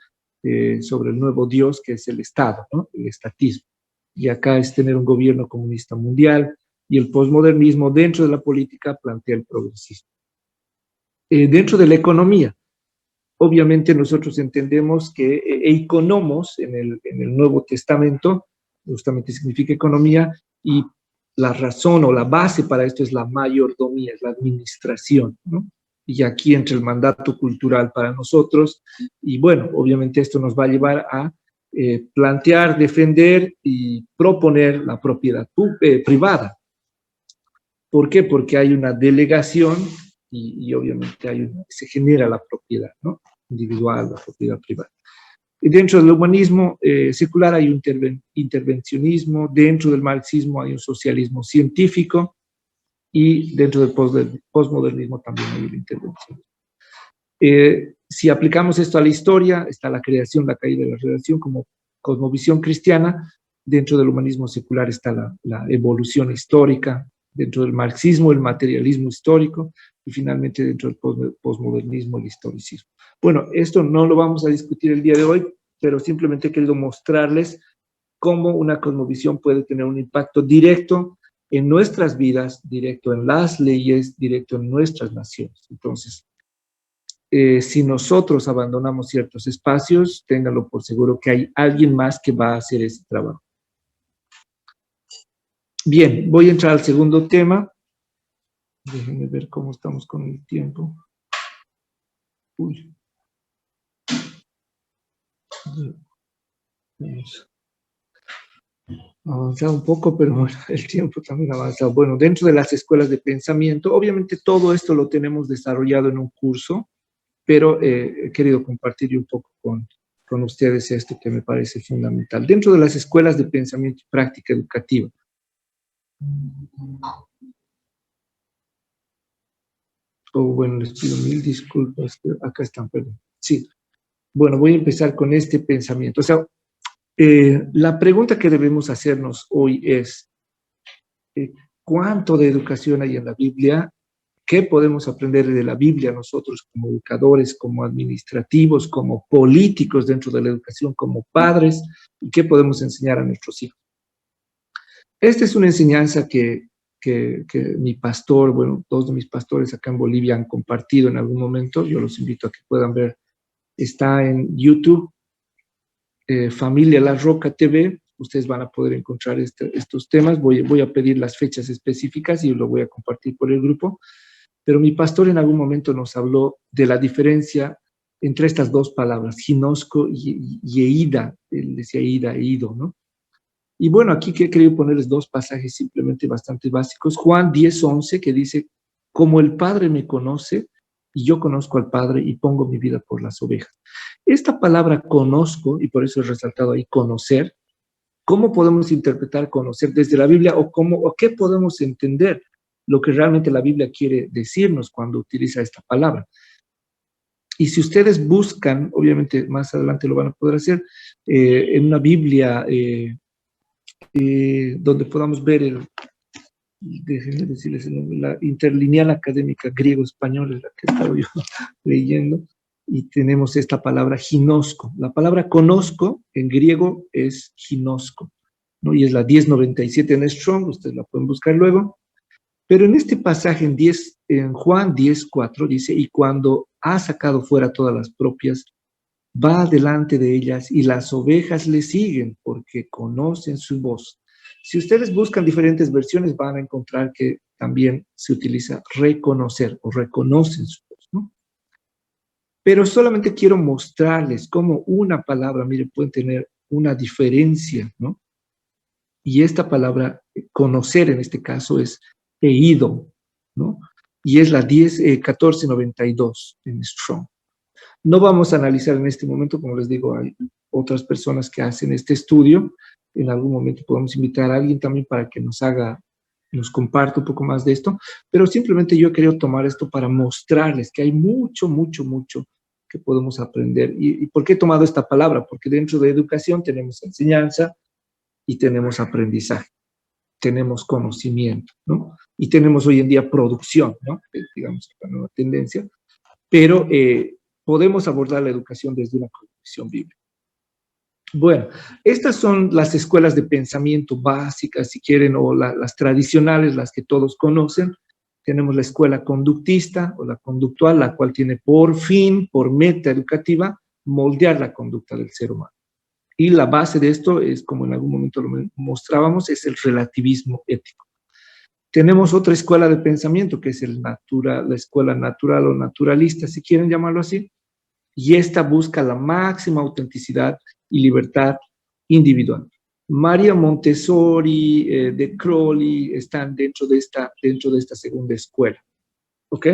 sobre el nuevo Dios, que es el Estado, ¿no? El estatismo. Y acá es tener un gobierno comunista mundial, y el posmodernismo dentro de la política plantea el progresismo. Dentro de la economía, obviamente nosotros entendemos que economos en el Nuevo Testamento justamente significa economía, y la razón o la base para esto es la mayordomía, es la administración, ¿no? Y aquí entra el mandato cultural para nosotros, y bueno, obviamente esto nos va a llevar a plantear, defender y proponer la propiedad privada. ¿Por qué? Porque hay una delegación y obviamente se genera la propiedad, ¿no? Individual, la propiedad privada. Y dentro del humanismo secular hay un intervencionismo, dentro del marxismo hay un socialismo científico, y dentro del posmodernismo también hay el intervencionismo. Si aplicamos esto a la historia, está la creación, la caída de la relación como cosmovisión cristiana. Dentro del humanismo secular está la evolución histórica, dentro del marxismo el materialismo histórico, y finalmente dentro del posmodernismo el historicismo. Bueno, esto no lo vamos a discutir el día de hoy, pero simplemente he querido mostrarles cómo una cosmovisión puede tener un impacto directo en nuestras vidas, directo en las leyes, directo en nuestras naciones. Entonces, si nosotros abandonamos ciertos espacios, ténganlo por seguro que hay alguien más que va a hacer ese trabajo. Bien, voy a entrar al segundo tema. Déjenme ver cómo estamos con el tiempo. Uy. Vamos. Ha avanzado un poco, pero bueno, el tiempo también ha avanzado. Bueno, dentro de las escuelas de pensamiento, obviamente todo esto lo tenemos desarrollado en un curso, pero he querido compartir un poco con ustedes esto que me parece fundamental. Dentro de las escuelas de pensamiento y práctica educativa. Bueno, les pido mil disculpas. Acá están, perdón. Sí. Bueno, voy a empezar con este pensamiento. O sea, la pregunta que debemos hacernos hoy es, ¿cuánto de educación hay en la Biblia? ¿Qué podemos aprender de la Biblia nosotros como educadores, como administrativos, como políticos dentro de la educación, como padres? ¿Y qué podemos enseñar a nuestros hijos? Esta es una enseñanza que mi pastor, bueno, dos de mis pastores acá en Bolivia han compartido en algún momento. Yo los invito a que puedan ver. Está en YouTube, Familia La Roca TV. Ustedes van a poder encontrar estos temas. Voy a pedir las fechas específicas y lo voy a compartir por el grupo. Pero mi pastor en algún momento nos habló de la diferencia entre estas dos palabras, ginosco y eida. Él decía ida e ido, ¿no? Y bueno, aquí que he querido ponerles dos pasajes simplemente bastante básicos. Juan 10:11, que dice, como el Padre me conoce, y yo conozco al Padre y pongo mi vida por las ovejas. Esta palabra conozco, y por eso he resaltado ahí conocer, ¿cómo podemos interpretar conocer desde la Biblia o qué podemos entender lo que realmente la Biblia quiere decirnos cuando utiliza esta palabra? Y si ustedes buscan, obviamente más adelante lo van a poder hacer, en una Biblia donde podamos ver déjenme decirles, la interlineal académica griego-español es la que he estado yo leyendo, y tenemos esta palabra ginosco. La palabra conozco en griego es ginosco, ¿no? Y es la 1097 en Strong, ustedes la pueden buscar luego. Pero en este pasaje en Juan 10:4 dice, y cuando ha sacado fuera todas las propias, va delante de ellas y las ovejas le siguen porque conocen su voz. Si ustedes buscan diferentes versiones van a encontrar que también se utiliza reconocer o reconocen su voz, ¿no? Pero solamente quiero mostrarles cómo una palabra, mire, puede tener una diferencia, ¿no? Y esta palabra, conocer en este caso, es eido, ¿no? Y es la 1492 en Strong. No vamos a analizar en este momento, como les digo, hay otras personas que hacen este estudio. En algún momento podemos invitar a alguien también para que nos comparta un poco más de esto, pero simplemente yo quería tomar esto para mostrarles que hay mucho, mucho, mucho que podemos aprender. ¿Y por qué he tomado esta palabra? Porque dentro de educación tenemos enseñanza y tenemos aprendizaje, tenemos conocimiento, ¿no? Y tenemos hoy en día producción, ¿no? Digamos, la nueva tendencia, pero podemos abordar la educación desde una cosmovisión bíblica. Bueno, estas son las escuelas de pensamiento básicas, si quieren, o las tradicionales, las que todos conocen. Tenemos la escuela conductista o la conductual, la cual tiene por fin, por meta educativa, moldear la conducta del ser humano. Y la base de esto es, como en algún momento lo mostrábamos, es el relativismo ético. Tenemos otra escuela de pensamiento, que es la escuela natural o naturalista, si quieren llamarlo así, y esta busca la máxima autenticidad y libertad individual. María Montessori, de Crowley, están dentro de esta segunda escuela. ¿Ok?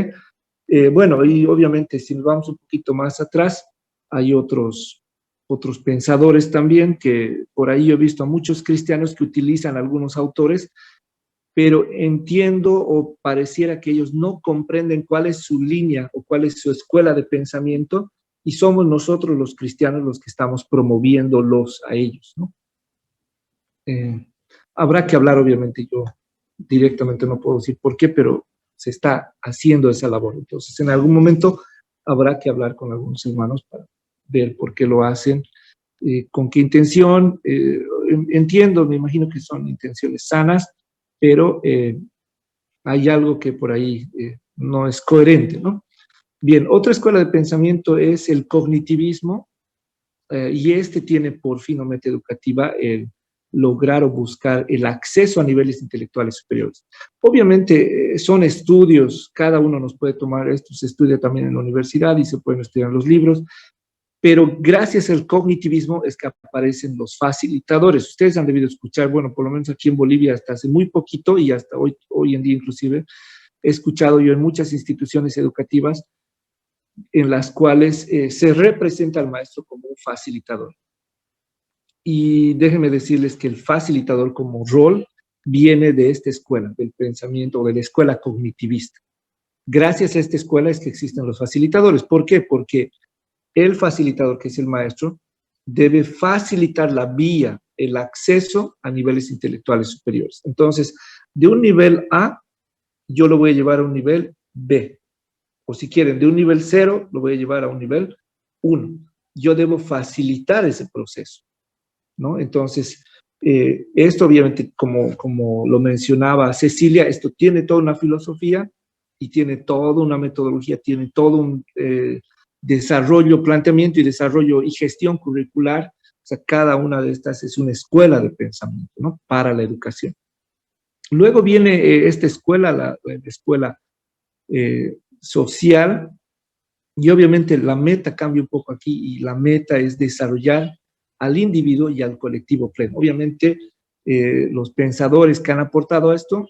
Bueno, y obviamente si nos vamos un poquito más atrás, hay otros pensadores también, que por ahí yo he visto a muchos cristianos que utilizan algunos autores, pero entiendo o pareciera que ellos no comprenden cuál es su línea o cuál es su escuela de pensamiento, y somos nosotros los cristianos los que estamos promoviéndolos a ellos, ¿no? Habrá que hablar, obviamente, yo directamente no puedo decir por qué, pero se está haciendo esa labor. Entonces, en algún momento habrá que hablar con algunos hermanos para ver por qué lo hacen ¿Con qué intención? Entiendo, me imagino que son intenciones sanas, pero hay algo que por ahí no es coherente, ¿no? Bien, otra escuela de pensamiento es el cognitivismo, y este tiene por fin o meta educativa el lograr o buscar el acceso a niveles intelectuales superiores. Obviamente son estudios, cada uno nos puede tomar esto, se estudia también en la universidad y se pueden estudiar en los libros, pero gracias al cognitivismo es que aparecen los facilitadores. Ustedes han debido escuchar, bueno, por lo menos aquí en Bolivia hasta hace muy poquito y hasta hoy en día inclusive, he escuchado yo en muchas instituciones educativas en las cuales se representa al maestro como un facilitador. Y déjenme decirles que el facilitador como rol viene de esta escuela, del pensamiento, de la escuela cognitivista. Gracias a esta escuela es que existen los facilitadores. ¿Por qué? Porque el facilitador, que es el maestro, debe facilitar la vía, el acceso a niveles intelectuales superiores. Entonces, de un nivel A, yo lo voy a llevar a un nivel B. O si quieren, de un nivel 0, lo voy a llevar a un nivel 1. Yo debo facilitar ese proceso, ¿no? Entonces, esto obviamente, como lo mencionaba Cecilia, esto tiene toda una filosofía y tiene toda una metodología, tiene todo un desarrollo, planteamiento y desarrollo y gestión curricular. O sea, cada una de estas es una escuela de pensamiento, ¿no? Para la educación. Luego viene esta escuela, la escuela social, y obviamente la meta cambia un poco aquí, y la meta es desarrollar al individuo y al colectivo pleno. Obviamente, los pensadores que han aportado a esto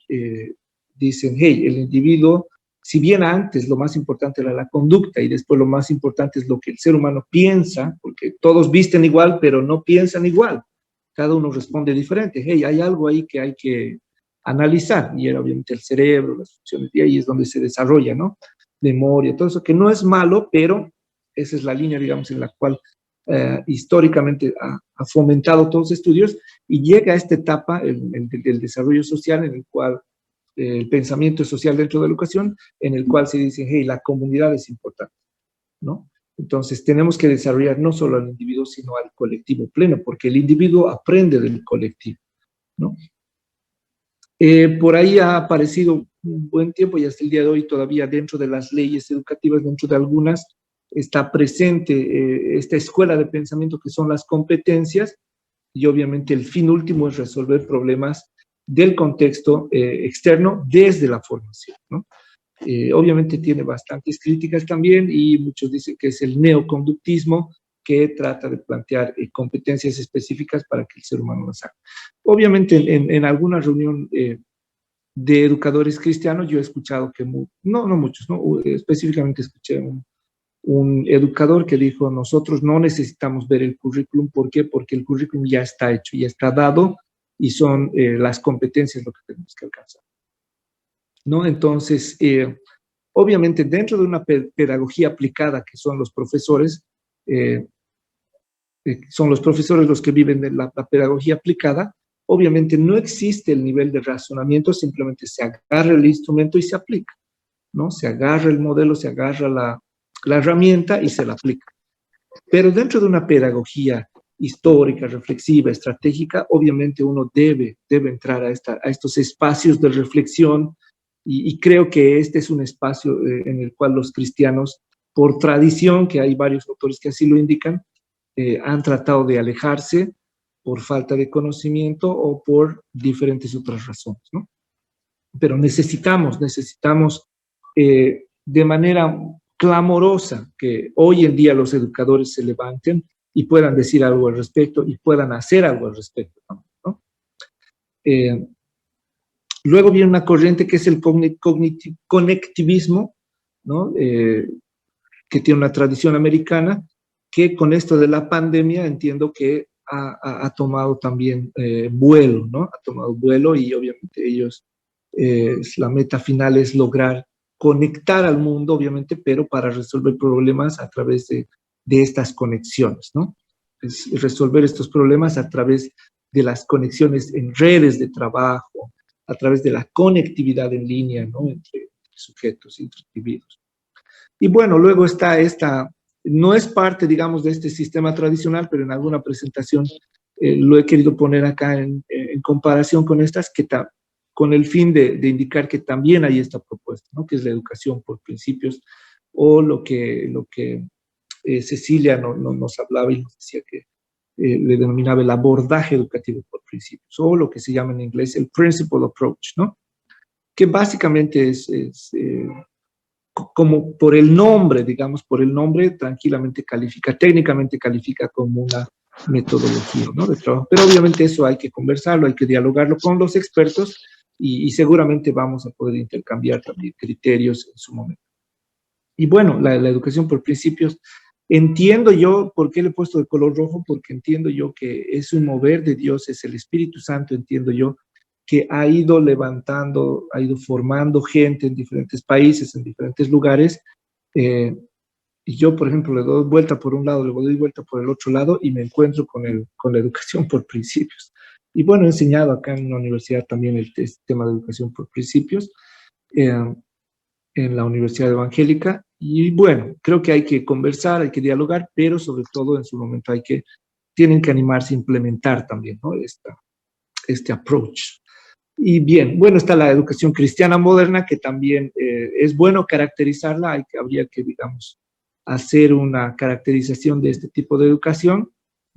dicen, hey, el individuo, si bien antes lo más importante era la conducta y después lo más importante es lo que el ser humano piensa, porque todos visten igual, pero no piensan igual. Cada uno responde diferente. Hey, hay algo ahí que hay que analizar, y era obviamente el cerebro, las funciones, y ahí es donde se desarrolla, ¿no? Memoria, todo eso, que no es malo, pero esa es la línea, digamos, en la cual históricamente ha fomentado todos los estudios, y llega a esta etapa, el desarrollo social, en el cual el pensamiento social dentro de la educación, en el cual se dice, hey, la comunidad es importante, ¿no? Entonces, tenemos que desarrollar no solo al individuo, sino al colectivo pleno, porque el individuo aprende del colectivo, ¿no? Por ahí ha aparecido un buen tiempo y hasta el día de hoy todavía dentro de las leyes educativas, dentro de algunas, está presente esta escuela de pensamiento que son las competencias, y obviamente el fin último es resolver problemas del contexto externo desde la formación, ¿no? Obviamente tiene bastantes críticas también, y muchos dicen que es el neoconductismo, que trata de plantear competencias específicas para que el ser humano las haga. Obviamente en alguna reunión de educadores cristianos yo he escuchado que, no muchos, ¿no? Específicamente escuché un educador que dijo, nosotros no necesitamos ver el currículum. ¿Por qué? Porque el currículum ya está hecho, ya está dado, y son las competencias lo que tenemos que alcanzar, ¿no? Entonces, obviamente dentro de una pedagogía aplicada, que son los profesores, los que viven de la pedagogía aplicada, obviamente no existe el nivel de razonamiento, simplemente se agarra el instrumento y se aplica, ¿no? Se agarra el modelo, se agarra la herramienta y se la aplica. Pero dentro de una pedagogía histórica, reflexiva, estratégica, obviamente uno debe entrar a estos espacios de reflexión, y creo que este es un espacio en el cual los cristianos, por tradición, que hay varios autores que así lo indican, han tratado de alejarse por falta de conocimiento o por diferentes otras razones, ¿no? Pero necesitamos de manera clamorosa que hoy en día los educadores se levanten y puedan decir algo al respecto y puedan hacer algo al respecto, ¿no? Luego viene una corriente que es el conectivismo, ¿no? Que tiene una tradición americana, que con esto de la pandemia entiendo que ha tomado también vuelo, ¿no? Ha tomado vuelo, y obviamente ellos, la meta final es lograr conectar al mundo, obviamente, pero para resolver problemas a través de estas conexiones, ¿no? Es resolver estos problemas a través de las conexiones en redes de trabajo, a través de la conectividad en línea, ¿no? Entre sujetos, entre individuos. Y bueno, luego está esta No es parte, digamos, de este sistema tradicional, pero en alguna presentación lo he querido poner acá en comparación con estas, con el fin de indicar que también hay esta propuesta, ¿no? Que es la educación por principios, o lo que Cecilia nos hablaba y nos decía que le denominaba el abordaje educativo por principios, o lo que se llama en inglés el principle approach, ¿no? Que básicamente es como por el nombre, digamos, por el nombre tranquilamente califica, técnicamente califica como una metodología, ¿no? De trabajo. Pero obviamente eso hay que conversarlo, hay que dialogarlo con los expertos y seguramente vamos a poder intercambiar también criterios en su momento. Y bueno, la educación por principios, entiendo yo, ¿por qué le he puesto de color rojo? Porque entiendo yo que es un mover de Dios, es el Espíritu Santo, entiendo yo, que ha ido levantando, ha ido formando gente en diferentes países, en diferentes lugares. Y yo, por ejemplo, le doy vuelta por un lado, le doy vuelta por el otro lado y me encuentro con la educación por principios. Y bueno, he enseñado acá en la universidad también el tema de educación por principios, en la Universidad Evangélica. Y bueno, creo que hay que conversar, hay que dialogar, pero sobre todo en su momento tienen que animarse a implementar también, ¿no? Este approach. Y bien, bueno, está la educación cristiana moderna, que también es bueno caracterizarla, habría que, digamos, hacer una caracterización de este tipo de educación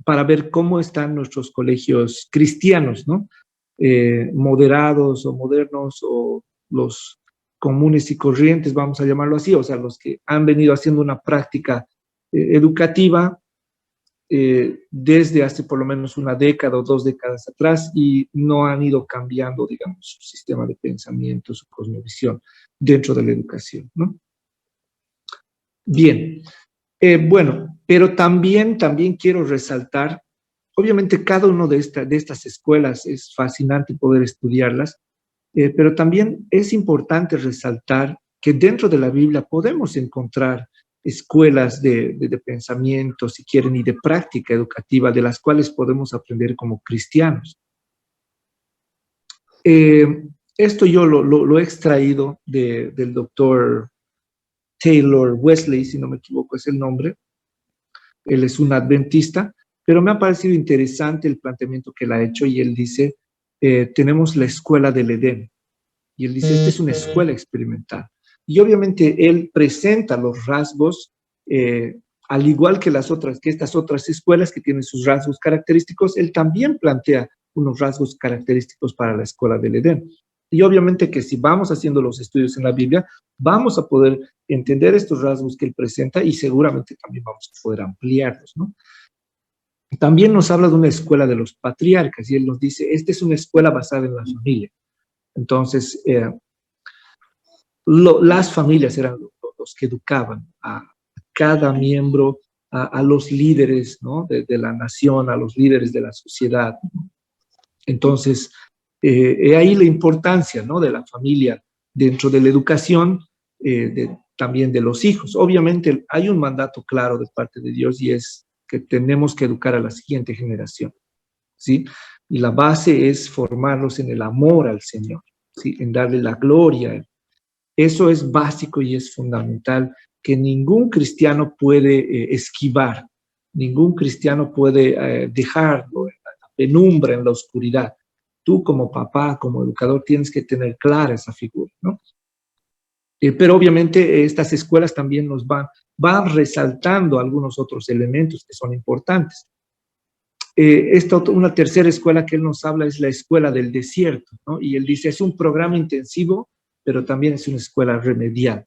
para ver cómo están nuestros colegios cristianos, ¿no? Moderados o modernos, o los comunes y corrientes, vamos a llamarlo así, o sea, los que han venido haciendo una práctica educativa desde hace por lo menos una década o 2 décadas atrás, y no han ido cambiando, digamos, su sistema de pensamiento, su cosmovisión dentro de la educación, ¿no? Bien, bueno, pero también quiero resaltar, obviamente cada una de estas escuelas es fascinante poder estudiarlas, pero también es importante resaltar que dentro de la Biblia podemos encontrar escuelas de pensamiento, si quieren, y de práctica educativa, de las cuales podemos aprender como cristianos. Esto yo lo he extraído del doctor Taylor Wesley, si no me equivoco es el nombre. Él es un adventista, pero me ha parecido interesante el planteamiento que él ha hecho, y él dice, tenemos la escuela del Edén, y él dice, esta es una escuela experimental. Y obviamente él presenta los rasgos, al igual que estas otras escuelas que tienen sus rasgos característicos, él también plantea unos rasgos característicos para la escuela del Edén. Y obviamente que si vamos haciendo los estudios en la Biblia, vamos a poder entender estos rasgos que él presenta, y seguramente también vamos a poder ampliarlos, ¿no? También nos habla de una escuela de los patriarcas, y él nos dice, esta es una escuela basada en la familia. Entonces, las familias eran los que educaban a cada miembro, a los líderes, ¿no? de la nación, a los líderes de la sociedad. Entonces, ahí la importancia, ¿no? de la familia dentro de la educación, también de los hijos. Obviamente hay un mandato claro de parte de Dios, y es que tenemos que educar a la siguiente generación, ¿sí? Y la base es formarlos en el amor al Señor, ¿sí? En darle la gloria a Él. Eso es básico y es fundamental, que ningún cristiano puede esquivar, ningún cristiano puede dejarlo en la penumbra, en la oscuridad. Tú como papá, como educador, tienes que tener clara esa figura, ¿no? Pero obviamente estas escuelas también nos van resaltando algunos otros elementos que son importantes. Una tercera escuela que él nos habla es la escuela del desierto, ¿no? Y él dice, es un programa intensivo, pero también es una escuela remedial,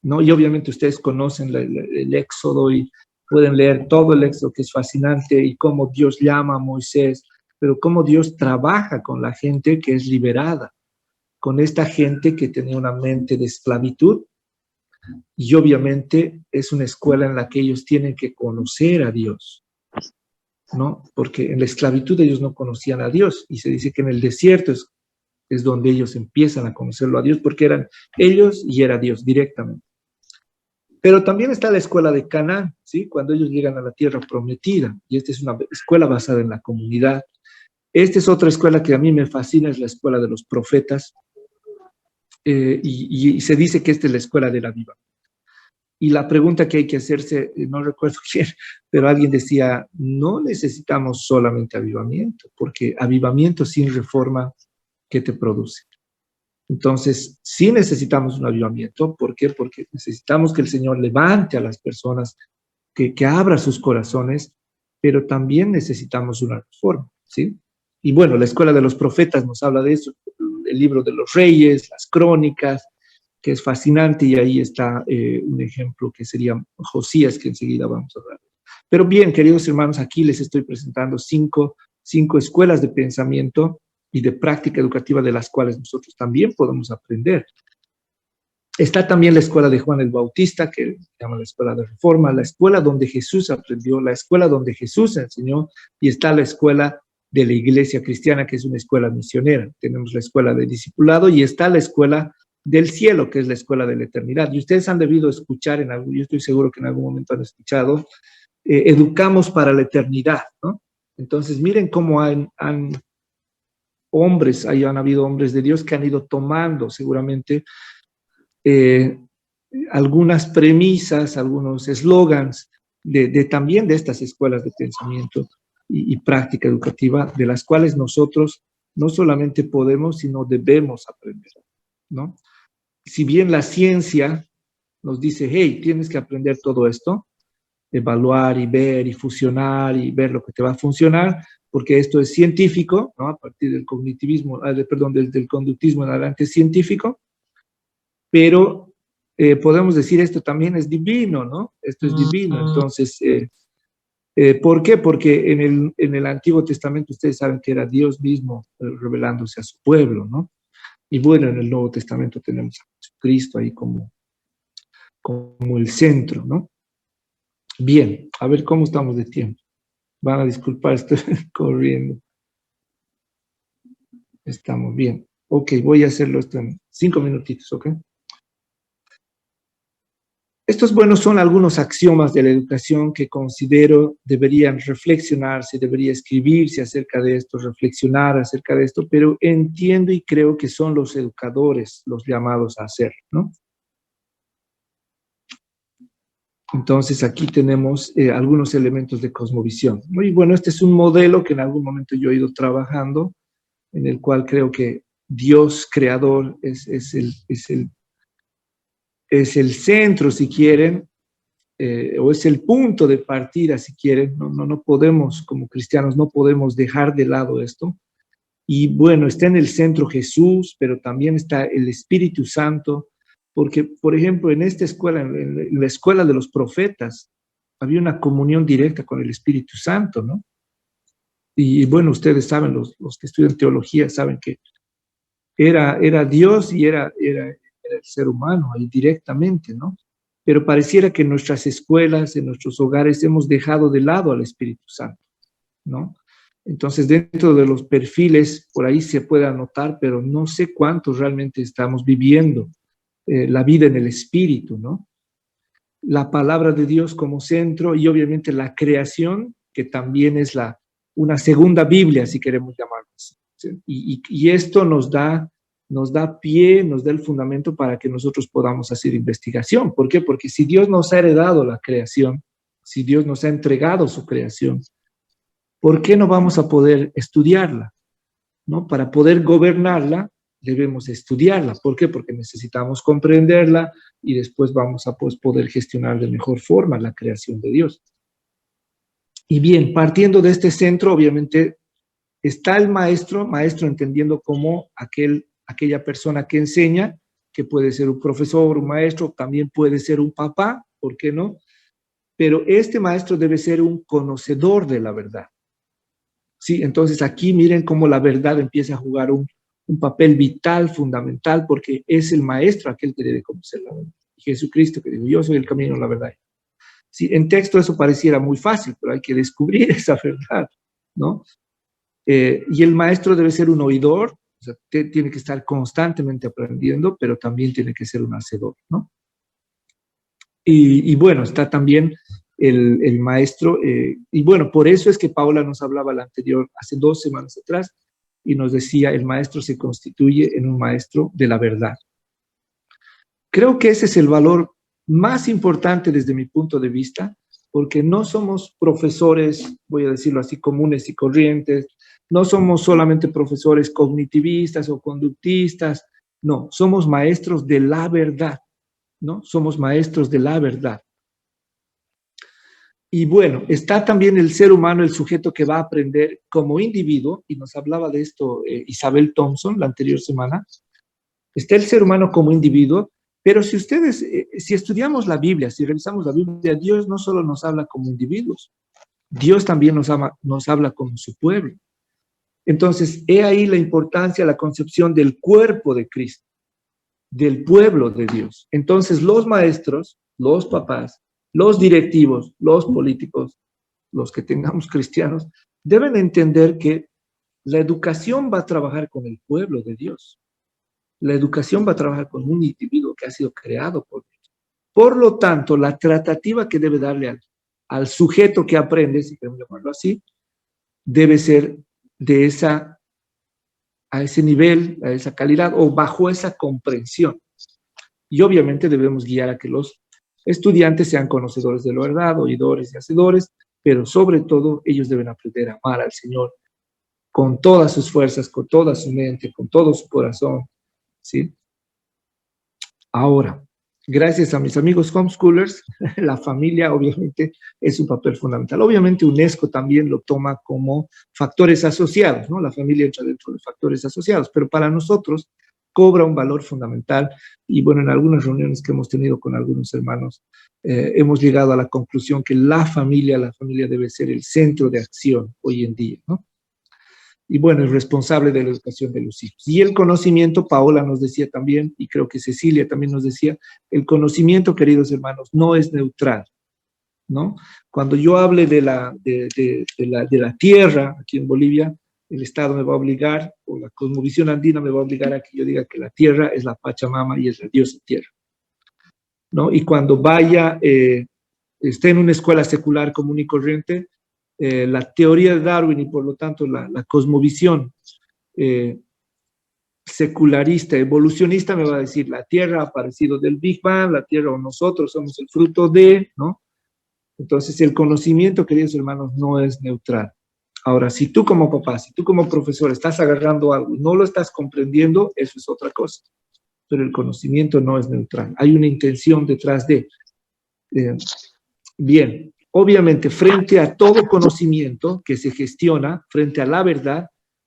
¿no? Y obviamente ustedes conocen el Éxodo y pueden leer todo el Éxodo, que es fascinante, y cómo Dios llama a Moisés, pero cómo Dios trabaja con la gente que es liberada, con esta gente que tenía una mente de esclavitud, y obviamente es una escuela en la que ellos tienen que conocer a Dios, ¿no? Porque en la esclavitud ellos no conocían a Dios, y se dice que en el desierto es donde ellos empiezan a conocerlo a Dios, porque eran ellos y era Dios directamente. Pero también está la escuela de Canaán, ¿sí? Cuando ellos llegan a la tierra prometida, y esta es una escuela basada en la comunidad. Esta es otra escuela que a mí me fascina, es la escuela de los profetas, y se dice que esta es la escuela de la vida. Y la pregunta que hay que hacerse, no recuerdo quién, pero alguien decía, no necesitamos solamente avivamiento, porque avivamiento sin reforma, ¿qué te produce? Entonces, sí necesitamos un avivamiento. ¿Por qué? Porque necesitamos que el Señor levante a las personas, que abra sus corazones, pero también necesitamos una reforma, ¿sí? Y bueno, la escuela de los profetas nos habla de eso, el libro de los reyes, las crónicas, que es fascinante, y ahí está un ejemplo que sería Josías, que enseguida vamos a hablar. Pero bien, queridos hermanos, aquí les estoy presentando cinco escuelas de pensamiento y de práctica educativa de las cuales nosotros también podemos aprender. Está también la escuela de Juan el Bautista, que se llama la escuela de Reforma, la escuela donde Jesús aprendió, la escuela donde Jesús enseñó, y está la escuela de la iglesia cristiana, que es una escuela misionera. Tenemos la escuela de discipulado y está la escuela del cielo, que es la escuela de la eternidad. Y ustedes han debido escuchar, yo estoy seguro que en algún momento han escuchado, educamos para la eternidad, ¿no? Entonces, miren cómo han habido hombres de Dios que han ido tomando seguramente algunas premisas, algunos eslogans también de estas escuelas de pensamiento y práctica educativa, de las cuales nosotros no solamente podemos, sino debemos aprender, ¿no? Si bien la ciencia nos dice, hey, tienes que aprender todo esto, evaluar y ver y fusionar y ver lo que te va a funcionar, porque esto es científico, ¿no? A partir del cognitivismo, del conductismo en adelante es científico, pero podemos decir esto también es divino, ¿no? Esto es divino. Entonces, ¿por qué? Porque en el Antiguo Testamento ustedes saben que era Dios mismo revelándose a su pueblo, ¿no? Y bueno, en el Nuevo Testamento tenemos a Jesucristo ahí como el centro, ¿no? Bien, a ver cómo estamos de tiempo. Van a disculpar, estoy corriendo. Estamos bien. Ok, voy a hacerlo esto en 5 minutitos, ¿ok? Estos, bueno, son algunos axiomas de la educación que considero deberían reflexionarse, debería escribirse acerca de esto, reflexionar acerca de esto, pero entiendo y creo que son los educadores los llamados a hacerlo, ¿no? Entonces, aquí tenemos algunos elementos de cosmovisión. Muy bueno, este es un modelo que en algún momento yo he ido trabajando, en el cual creo que Dios creador es el centro, si quieren, o es el punto de partida, si quieren. No podemos, como cristianos, no podemos dejar de lado esto. Y bueno, está en el centro Jesús, pero también está el Espíritu Santo, porque, por ejemplo, en esta escuela, en la escuela de los profetas, había una comunión directa con el Espíritu Santo, ¿no? Y bueno, ustedes saben, los que estudian teología saben que era Dios y era el ser humano ahí directamente, ¿no? Pero pareciera que en nuestras escuelas, en nuestros hogares, hemos dejado de lado al Espíritu Santo, ¿no? Entonces, dentro de los perfiles, por ahí se puede anotar, pero no sé cuántos realmente estamos viviendo la vida en el Espíritu, ¿no? La palabra de Dios como centro y obviamente la creación, que también es una segunda Biblia, si queremos llamarlo así. ¿Sí? Y esto nos da pie, nos da el fundamento para que nosotros podamos hacer investigación. ¿Por qué? Porque si Dios nos ha heredado la creación, si Dios nos ha entregado su creación, ¿por qué no vamos a poder estudiarla? ¿No? Para poder gobernarla, debemos estudiarla. ¿Por qué? Porque necesitamos comprenderla y después vamos a poder gestionar de mejor forma la creación de Dios. Y bien, partiendo de este centro, obviamente, está el maestro entendiendo como aquella persona que enseña, que puede ser un profesor, un maestro, también puede ser un papá, ¿por qué no? Pero este maestro debe ser un conocedor de la verdad. Sí, entonces aquí miren cómo la verdad empieza a jugar un papel vital, fundamental, porque es el maestro aquel que debe conocer la verdad. Jesucristo que dijo, yo soy el camino, la verdad. Sí, en texto eso pareciera muy fácil, pero hay que descubrir esa verdad, ¿no? Y el maestro debe ser un oidor, o sea, tiene que estar constantemente aprendiendo, pero también tiene que ser un hacedor, ¿no? Y bueno, está también el maestro, y bueno, por eso es que Paula nos hablaba hace 2 semanas atrás, y nos decía, el maestro se constituye en un maestro de la verdad. Creo que ese es el valor más importante desde mi punto de vista, porque no somos profesores, voy a decirlo así, comunes y corrientes, no somos solamente profesores cognitivistas o conductistas, no, somos maestros de la verdad, ¿no? Somos maestros de la verdad. Y bueno, está también el ser humano, el sujeto que va a aprender como individuo, y nos hablaba de esto Isabel Thompson la anterior semana. Está el ser humano como individuo, pero si ustedes, si estudiamos la Biblia, si revisamos la Biblia, Dios no solo nos habla como individuos, Dios también nos habla como su pueblo. Entonces, he ahí la importancia, la concepción del cuerpo de Cristo, del pueblo de Dios. Entonces, los maestros, los papás, los directivos, los políticos, los que tengamos cristianos, deben entender que la educación va a trabajar con el pueblo de Dios. La educación va a trabajar con un individuo que ha sido creado por Dios. Por lo tanto, la tratativa que debe darle al sujeto que aprende, si queremos llamarlo así, debe ser a ese nivel, a esa calidad o bajo esa comprensión. Y obviamente debemos guiar a que los estudiantes sean conocedores de la verdad, oidores y hacedores, pero sobre todo ellos deben aprender a amar al Señor con todas sus fuerzas, con toda su mente, con todo su corazón, ¿sí? Ahora, gracias a mis amigos homeschoolers, la familia obviamente es un papel fundamental. Obviamente UNESCO también lo toma como factores asociados, ¿no? La familia entra dentro de factores asociados, pero para nosotros cobra un valor fundamental y bueno, en algunas reuniones que hemos tenido con algunos hermanos, hemos llegado a la conclusión que la familia debe ser el centro de acción hoy en día, ¿no? Y bueno, es responsable de la educación de los hijos. Y el conocimiento, Paola nos decía también, y creo que Cecilia también nos decía, el conocimiento, queridos hermanos, no es neutral, ¿no? Cuando yo hable de la tierra aquí en Bolivia, el Estado me va a obligar, o la cosmovisión andina me va a obligar a que yo diga que la tierra es la Pachamama y es la diosa tierra, ¿no? Y cuando vaya, esté en una escuela secular común y corriente, la teoría de Darwin y por lo tanto la cosmovisión secularista, evolucionista me va a decir la Tierra ha aparecido del Big Bang, la Tierra o nosotros somos el fruto de, ¿no? Entonces el conocimiento, queridos hermanos, no es neutral. Ahora, si tú como papá, si tú como profesor estás agarrando algo y no lo estás comprendiendo, eso es otra cosa. Pero el conocimiento no es neutral. Hay una intención detrás de. Bien. Obviamente, frente a todo conocimiento que se gestiona, frente a la verdad,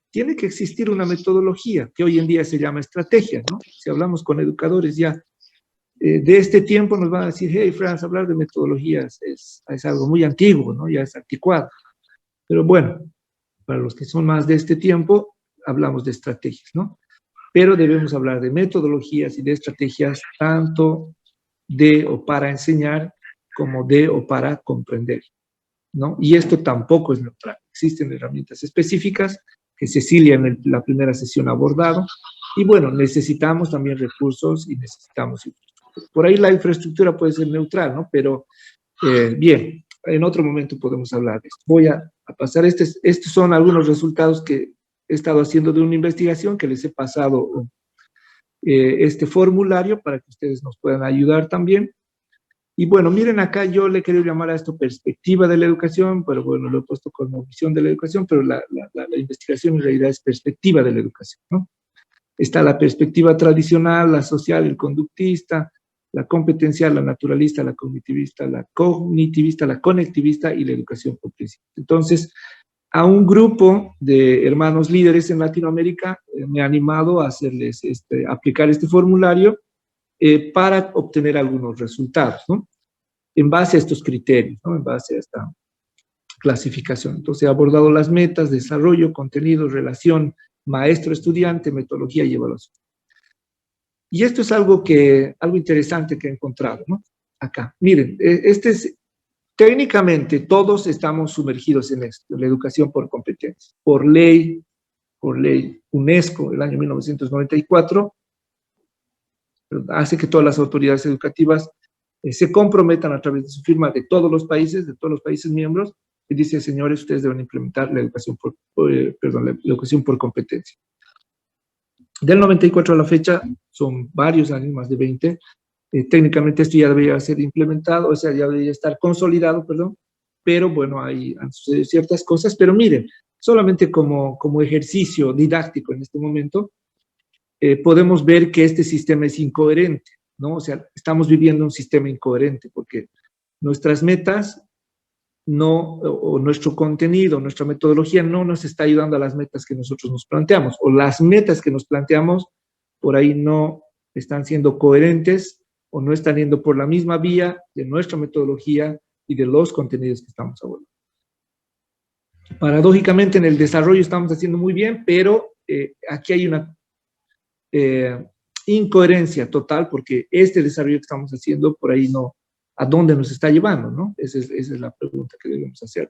tiene que existir una metodología, que hoy en día se llama estrategia, ¿no? Si hablamos con educadores ya de este tiempo, nos van a decir, hey, Franz, hablar de metodologías es algo muy antiguo, ¿no? Ya es anticuado. Pero bueno, para los que son más de este tiempo, hablamos de estrategias, ¿no? Pero debemos hablar de metodologías y de estrategias tanto de o para enseñar, como de o para comprender, ¿no? Y esto tampoco es neutral. Existen herramientas específicas que Cecilia en la primera sesión ha abordado, y bueno, necesitamos también recursos y necesitamos infraestructura. Por ahí la infraestructura puede ser neutral, ¿no? Pero bien, en otro momento podemos hablar de esto. Voy a pasar, estos son algunos resultados que he estado haciendo de una investigación que les he pasado este formulario para que ustedes nos puedan ayudar también. Y bueno, miren acá, yo le quería llamar a esto perspectiva de la educación, pero bueno, lo he puesto como visión de la educación, pero la investigación en realidad es perspectiva de la educación, ¿no? Está la perspectiva tradicional, la social, el conductista, la competencial, la naturalista, la cognitivista, la conectivista y la educación por principio. Entonces, a un grupo de hermanos líderes en Latinoamérica me ha animado a hacerles aplicar este formulario para obtener algunos resultados, ¿no? En base a estos criterios, ¿no? En base a esta clasificación. Entonces, he abordado las metas, desarrollo, contenido, relación, maestro-estudiante, metodología y evaluación. Y esto es algo interesante que he encontrado, ¿no? Acá. Miren, técnicamente todos estamos sumergidos en esto, en la educación por competencia. Por ley UNESCO, el año 1994, hace que todas las autoridades educativas se comprometan a través de su firma de todos los países miembros, y dice, señores, ustedes deben implementar la educación la educación por competencia. Del 94 a la fecha, son varios años, más de 20, Técnicamente esto ya debería ser implementado, o sea, ya debería estar consolidado, perdón, pero bueno, ahí han sucedido ciertas cosas, pero miren, solamente como ejercicio didáctico en este momento, podemos ver que este sistema es incoherente, ¿no? O sea, estamos viviendo un sistema incoherente porque nuestras metas no, o nuestro contenido, nuestra metodología no nos está ayudando a las metas que nosotros nos planteamos, o las metas que nos planteamos por ahí no están siendo coherentes o no están yendo por la misma vía de nuestra metodología y de los contenidos que estamos abordando. Paradójicamente en el desarrollo estamos haciendo muy bien, pero aquí hay una incoherencia total porque este desarrollo que estamos haciendo por ahí no, ¿a dónde nos está llevando? ¿No? Esa es la pregunta que debemos hacer.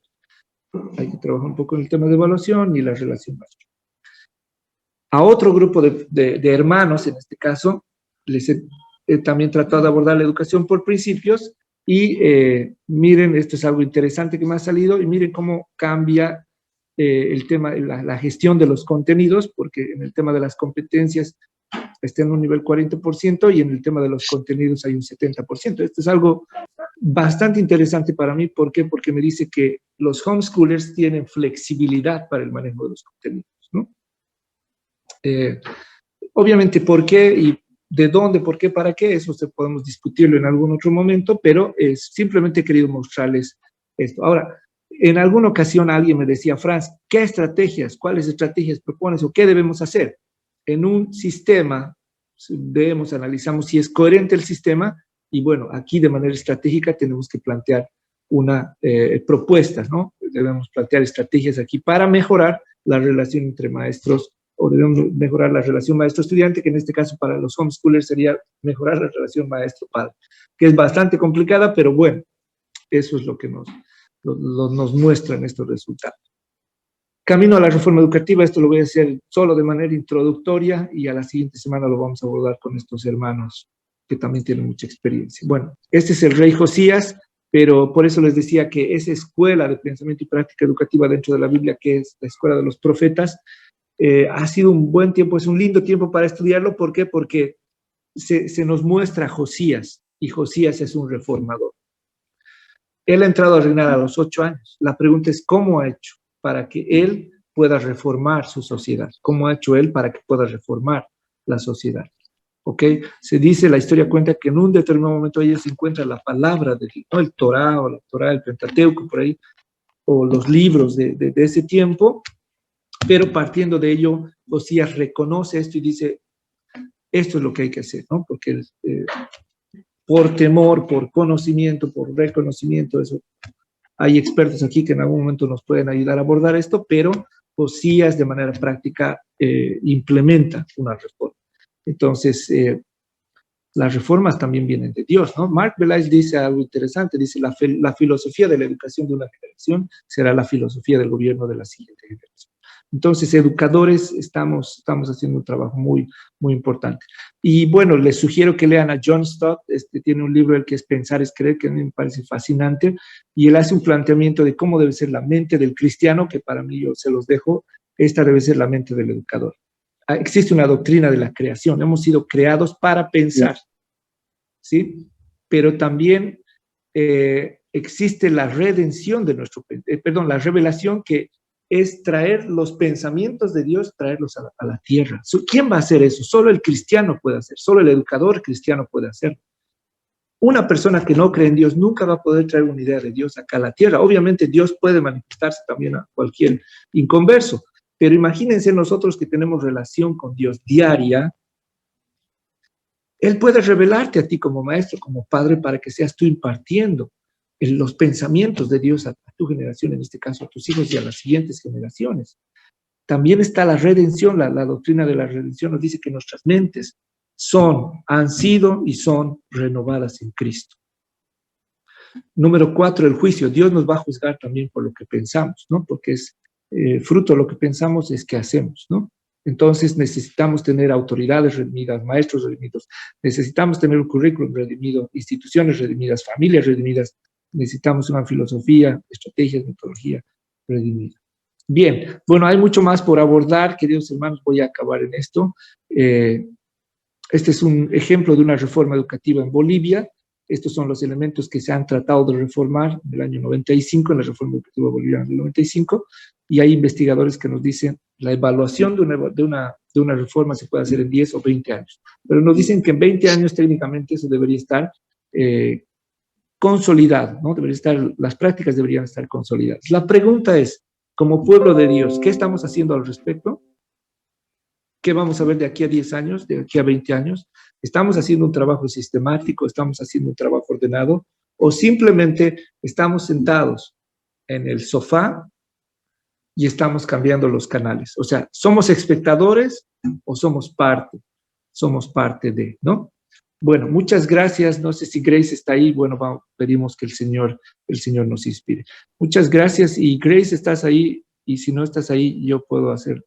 Hay que trabajar un poco en el tema de evaluación y la relación maestro. A otro grupo de hermanos, en este caso, les he también tratado de abordar la educación por principios y miren, esto es algo interesante que me ha salido y miren cómo cambia el tema, la gestión de los contenidos, porque en el tema de las competencias está en un nivel 40% y en el tema de los contenidos hay un 70%. Esto es algo bastante interesante para mí. ¿Por qué? Porque me dice que los homeschoolers tienen flexibilidad para el manejo de los contenidos, ¿no? Obviamente, ¿por qué y de dónde, por qué, para qué? Eso podemos discutirlo en algún otro momento, pero simplemente he querido mostrarles esto. Ahora, en alguna ocasión alguien me decía, Franz, ¿qué estrategias, cuáles estrategias propones o qué debemos hacer? En un sistema, analizamos si es coherente el sistema y bueno, aquí de manera estratégica tenemos que plantear propuestas, ¿no? Debemos plantear estrategias aquí para mejorar la relación entre maestros o debemos mejorar la relación maestro-estudiante, que en este caso para los homeschoolers sería mejorar la relación maestro-padre, que es bastante complicada, pero bueno, eso es lo que nos muestran estos resultados. Camino a la reforma educativa, esto lo voy a hacer solo de manera introductoria y a la siguiente semana lo vamos a abordar con estos hermanos que también tienen mucha experiencia. Bueno, este es el rey Josías, pero por eso les decía que esa escuela de pensamiento y práctica educativa dentro de la Biblia, que es la escuela de los profetas, ha sido un buen tiempo, es un lindo tiempo para estudiarlo. ¿Por qué? Porque se nos muestra a Josías, y Josías es un reformador. Él ha entrado a reinar a los 8 años. La pregunta es, ¿cómo ha hecho para que él pueda reformar su sociedad? ¿Cómo ha hecho él para que pueda reformar la sociedad? ¿Ok? Se dice, la historia cuenta que en un determinado momento ella se encuentra la palabra de Dios, ¿no? El Torá o la Torá, el Pentateuco, por ahí, o los libros de ese tiempo, pero partiendo de ello, Josías reconoce esto y dice, esto es lo que hay que hacer, ¿no? Porque por temor, por conocimiento, por reconocimiento, eso. Hay expertos aquí que en algún momento nos pueden ayudar a abordar esto, pero Josías de manera práctica implementa una reforma. Entonces, las reformas también vienen de Dios, ¿no? Mark Belais dice algo interesante, dice la filosofía de la educación de una generación será la filosofía del gobierno de la siguiente generación. Entonces, educadores, estamos haciendo un trabajo muy, muy importante. Y bueno, les sugiero que lean a John Stott, tiene un libro, el que es Pensar es Creer, que a mí me parece fascinante, y él hace un planteamiento de cómo debe ser la mente del cristiano, que para mí yo se los dejo, esta debe ser la mente del educador. Existe una doctrina de la creación, hemos sido creados para pensar, ¿sí? Pero también existe la redención de la revelación, que es traer los pensamientos de Dios, traerlos a la tierra. ¿Quién va a hacer eso? Solo el cristiano puede hacer, solo el educador cristiano puede hacerlo. Una persona que no cree en Dios nunca va a poder traer una idea de Dios acá a la tierra. Obviamente Dios puede manifestarse también a cualquier inconverso, pero imagínense nosotros que tenemos relación con Dios diaria. Él puede revelarte a ti como maestro, como padre, para que seas tú impartiendo los pensamientos de Dios a tu generación, en este caso a tus hijos y a las siguientes generaciones. También está la redención, la doctrina de la redención nos dice que nuestras mentes han sido y son renovadas en Cristo. Número 4, el juicio. Dios nos va a juzgar también por lo que pensamos, ¿no? Porque es fruto de lo que pensamos es que hacemos, ¿no? Entonces necesitamos tener autoridades redimidas, maestros redimidos, necesitamos tener un currículum redimido, instituciones redimidas, familias redimidas, necesitamos una filosofía, estrategias, metodología redimida. Bien, bueno, hay mucho más por abordar, queridos hermanos, voy a acabar en esto. Este es un ejemplo de una reforma educativa en Bolivia. Estos son los elementos que se han tratado de reformar en el año 95, en la reforma educativa boliviana del 95, y hay investigadores que nos dicen la evaluación de una reforma se puede hacer en 10 o 20 años, pero nos dicen que en 20 años técnicamente eso debería estar consolidado, ¿no? Las prácticas deberían estar consolidadas. La pregunta es, como pueblo de Dios, ¿qué estamos haciendo al respecto? ¿Qué vamos a ver de aquí a 10 años, de aquí a 20 años? ¿Estamos haciendo un trabajo sistemático? ¿Estamos haciendo un trabajo ordenado? ¿O simplemente estamos sentados en el sofá y estamos cambiando los canales? O sea, ¿somos espectadores o somos parte? Somos parte de, ¿no? Bueno, muchas gracias. No sé si Grace está ahí. Bueno, pedimos que el Señor nos inspire. Muchas gracias. Y Grace, ¿estás ahí? Y si no estás ahí, yo puedo hacer...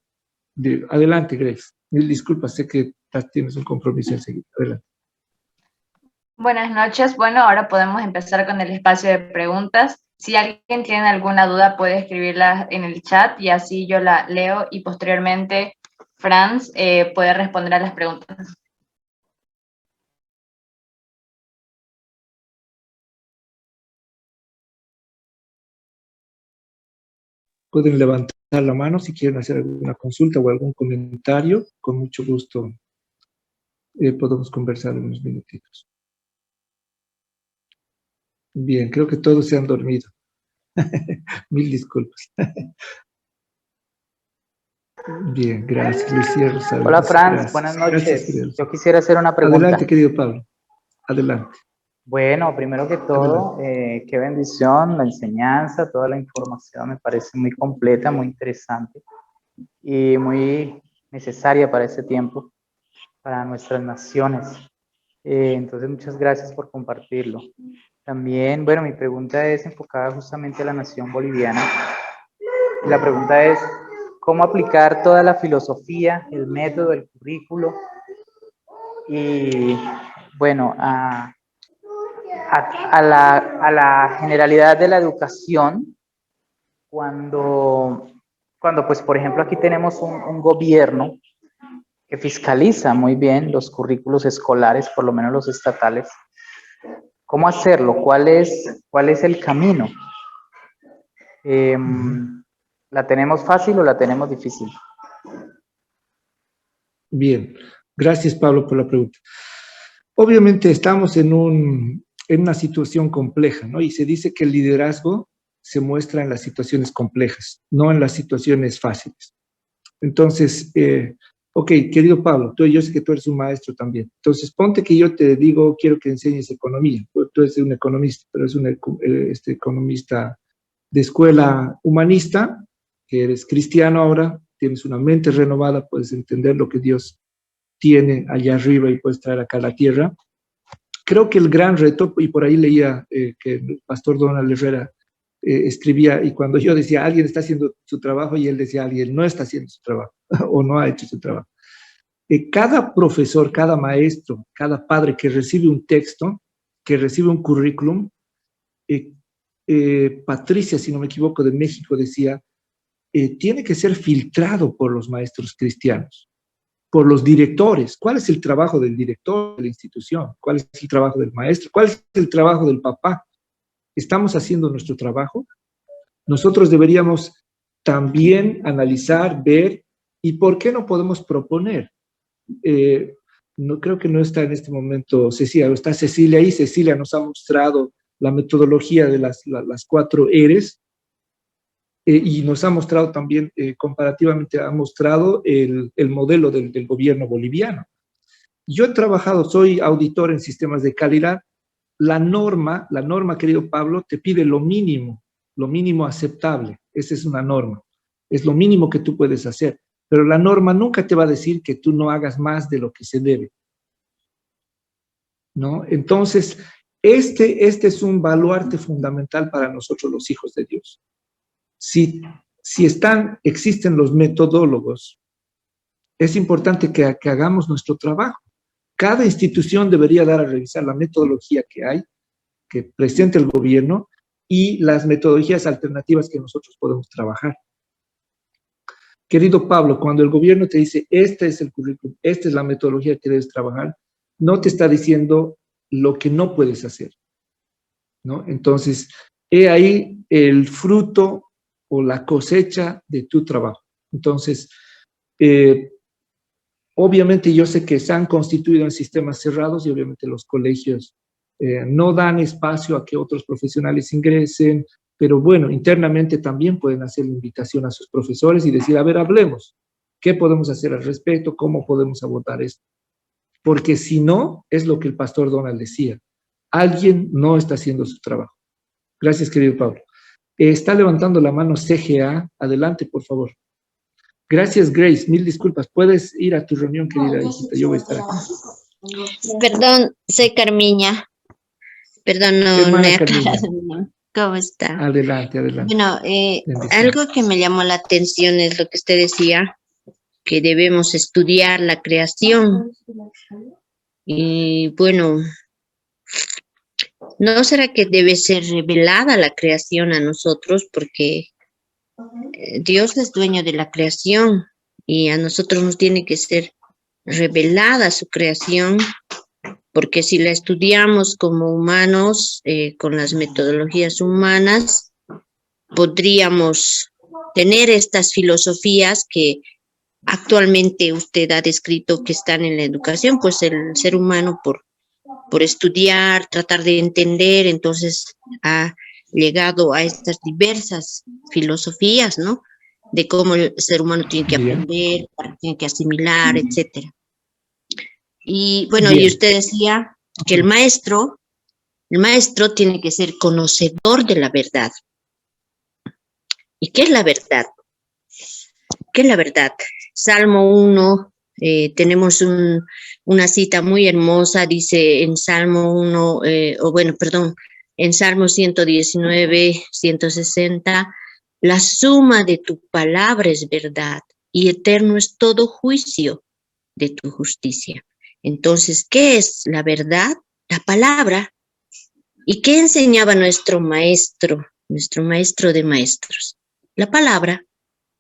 Adelante, Grace. Mil disculpas, sé que tienes un compromiso enseguida. Adelante. Buenas noches. Bueno, ahora podemos empezar con el espacio de preguntas. Si alguien tiene alguna duda, puede escribirla en el chat y así yo la leo y posteriormente Franz puede responder a las preguntas. Pueden levantar la mano si quieren hacer alguna consulta o algún comentario. Con mucho gusto podemos conversar unos minutitos. Bien, creo que todos se han dormido. Mil disculpas. Bien, gracias, Lucía Rosario. Hola, Franz, Gracias. buenas noches. Gracias, yo quisiera hacer una pregunta. Adelante, querido Pablo. Adelante. Bueno, primero que todo, qué bendición, la enseñanza, toda la información me parece muy completa, muy interesante y muy necesaria para este tiempo, para nuestras naciones. Entonces, muchas gracias por compartirlo. También, bueno, mi pregunta es enfocada justamente a la nación boliviana. La pregunta es, ¿cómo aplicar toda la filosofía, el método, el currículo y, bueno, a la generalidad de la educación cuando pues, por ejemplo, aquí tenemos un gobierno que fiscaliza muy bien los currículos escolares, por lo menos los estatales? ¿Cómo hacerlo? ¿Cuál es el camino? ¿La tenemos fácil o la tenemos difícil? Bien, gracias Pablo por la pregunta. Obviamente estamos en una situación compleja, ¿no? Y se dice que el liderazgo se muestra en las situaciones complejas, no en las situaciones fáciles. Entonces, ok, querido Pablo, yo sé que tú eres un maestro también. Entonces, ponte que yo te digo, quiero que enseñes economía. Tú eres un economista, pero eres un economista de escuela humanista, que eres cristiano ahora, tienes una mente renovada, puedes entender lo que Dios tiene allá arriba y puedes traer acá a la tierra. Creo que el gran reto, y por ahí leía que el pastor Donald Herrera escribía, y cuando yo decía, alguien está haciendo su trabajo, y él decía, alguien no está haciendo su trabajo, o no ha hecho su trabajo. Cada profesor, cada maestro, cada padre que recibe un texto, que recibe un currículum, Patricia, si no me equivoco, de México, decía, tiene que ser filtrado por los maestros cristianos, por los directores. ¿Cuál es el trabajo del director de la institución? ¿Cuál es el trabajo del maestro? ¿Cuál es el trabajo del papá? ¿Estamos haciendo nuestro trabajo? Nosotros deberíamos también analizar, ver, y por qué no podemos proponer. No creo que no está en este momento Cecilia, está Cecilia ahí. Cecilia nos ha mostrado la metodología de las 4 Eres, y nos ha mostrado también, comparativamente, ha mostrado el modelo del gobierno boliviano. Yo he trabajado, soy auditor en sistemas de calidad. La norma, querido Pablo, te pide lo mínimo aceptable. Esa es una norma. Es lo mínimo que tú puedes hacer. Pero la norma nunca te va a decir que tú no hagas más de lo que se debe, ¿no? Entonces, este es un baluarte fundamental para nosotros los hijos de Dios. Si existen los metodólogos, es importante que hagamos nuestro trabajo. Cada institución debería dar a revisar la metodología que hay, que presente el gobierno, y las metodologías alternativas que nosotros podemos trabajar. Querido Pablo, cuando el gobierno te dice, este es el currículum, esta es la metodología que debes trabajar, no te está diciendo lo que no puedes hacer, ¿no? Entonces, he ahí el fruto o la cosecha de tu trabajo. Entonces, obviamente yo sé que se han constituido en sistemas cerrados y obviamente los colegios no dan espacio a que otros profesionales ingresen, pero bueno, internamente también pueden hacer la invitación a sus profesores y decir, a ver, hablemos, ¿qué podemos hacer al respecto? ¿Cómo podemos abordar esto? Porque si no, es lo que el pastor Donald decía, alguien no está haciendo su trabajo. Gracias, querido Pablo. Está levantando la mano CGA. Adelante, por favor. Gracias, Grace. Mil disculpas. Puedes ir a tu reunión, querida hijita. Yo voy a estar aquí. Perdón, soy Carmiña. Perdón, no Hermana he Carmiña. aclarado mi nombre. ¿Cómo está? Adelante, adelante. Bueno, Bendiciones. algo que me llamó la atención es lo que usted decía, que debemos estudiar la creación. Y bueno, ¿no será que debe ser revelada la creación a nosotros? Porque Dios es dueño de la creación y a nosotros nos tiene que ser revelada su creación, porque si la estudiamos como humanos, con las metodologías humanas, podríamos tener estas filosofías que actualmente usted ha descrito que están en la educación, pues el ser humano por estudiar, tratar de entender, entonces ha llegado a estas diversas filosofías, ¿no? De cómo el ser humano tiene que Bien. aprender, tiene que asimilar, etcétera. Y bueno, Bien. y usted decía que el maestro tiene que ser conocedor de la verdad. ¿Y qué es la verdad? ¿Qué es la verdad? Salmo 1, tenemos una cita muy hermosa, dice en Salmo 1, en Salmo 119, 160, la suma de tu palabra es verdad y eterno es todo juicio de tu justicia. Entonces, ¿qué es la verdad? La palabra. ¿Y qué enseñaba nuestro maestro de maestros? La palabra,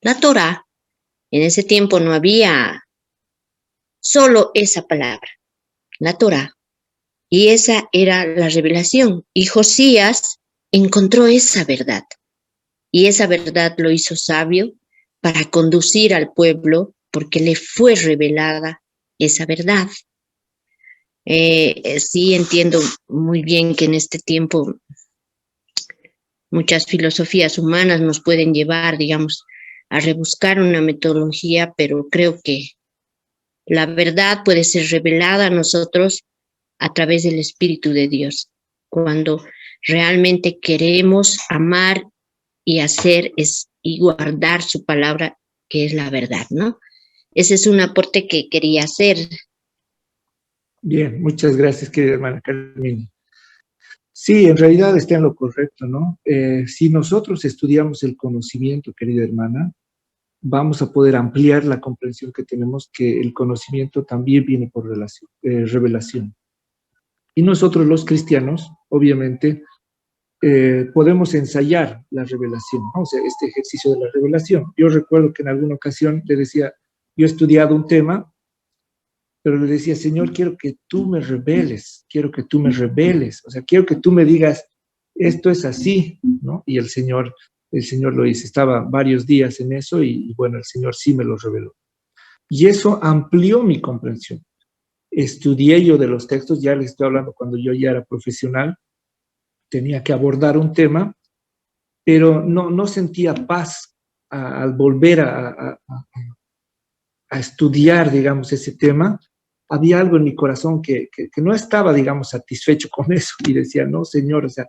la Torá. En ese tiempo no había solo esa palabra, la Torá. Y esa era la revelación. Y Josías encontró esa verdad. Y esa verdad lo hizo sabio para conducir al pueblo porque le fue revelada esa verdad. Sí entiendo muy bien que en este tiempo muchas filosofías humanas nos pueden llevar, digamos, a rebuscar una metodología, pero creo que la verdad puede ser revelada a nosotros a través del Espíritu de Dios, cuando realmente queremos amar y hacer y guardar su palabra, que es la verdad, ¿no? Ese es un aporte que quería hacer. Bien, muchas gracias, querida hermana Carmina. Sí, en realidad está en lo correcto, ¿no? Si nosotros estudiamos el conocimiento, querida hermana, vamos a poder ampliar la comprensión que tenemos que el conocimiento también viene por revelación. Y nosotros los cristianos, obviamente, podemos ensayar la revelación, ¿no? O sea, este ejercicio de la revelación. Yo recuerdo que en alguna ocasión le decía, yo he estudiado un tema, pero le decía, Señor, quiero que tú me reveles, o sea, quiero que tú me digas, esto es así, ¿no? Y el Señor lo hizo, estaba varios días en eso y bueno, el Señor sí me lo reveló. Y eso amplió mi comprensión. Estudié yo de los textos, ya les estoy hablando cuando yo ya era profesional, tenía que abordar un tema, pero no sentía paz al volver a estudiar, digamos, ese tema. Había algo en mi corazón que no estaba, digamos, satisfecho con eso y decía, no, Señor, o sea,